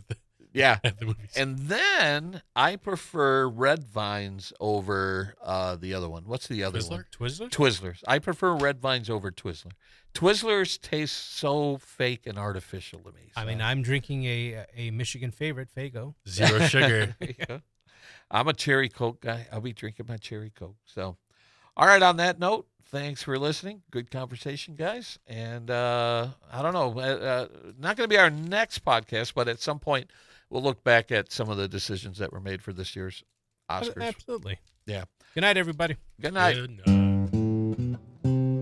at the movies. And then I prefer Red Vines over the other one. What's the other one? Twizzlers. I prefer Red Vines over Twizzler. Twizzlers taste so fake and artificial to me. So. I mean, I'm drinking a Michigan favorite, Faygo. Zero sugar. I'm a cherry Coke guy. I'll be drinking my cherry Coke. So, all right, on that note, thanks for listening. Good conversation, guys. And I don't know, not going to be our next podcast, but at some point we'll look back at some of the decisions that were made for this year's Oscars. Absolutely. Yeah. Good night, everybody. Good night. Good night.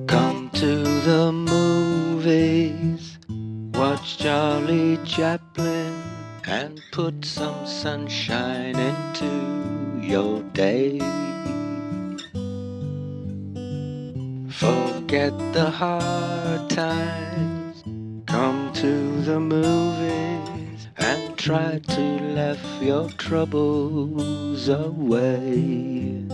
Come to the movies, watch Charlie Chaplin, and put some sunshine into your day. Forget the hard times, come to the movies, and try to laugh your troubles away.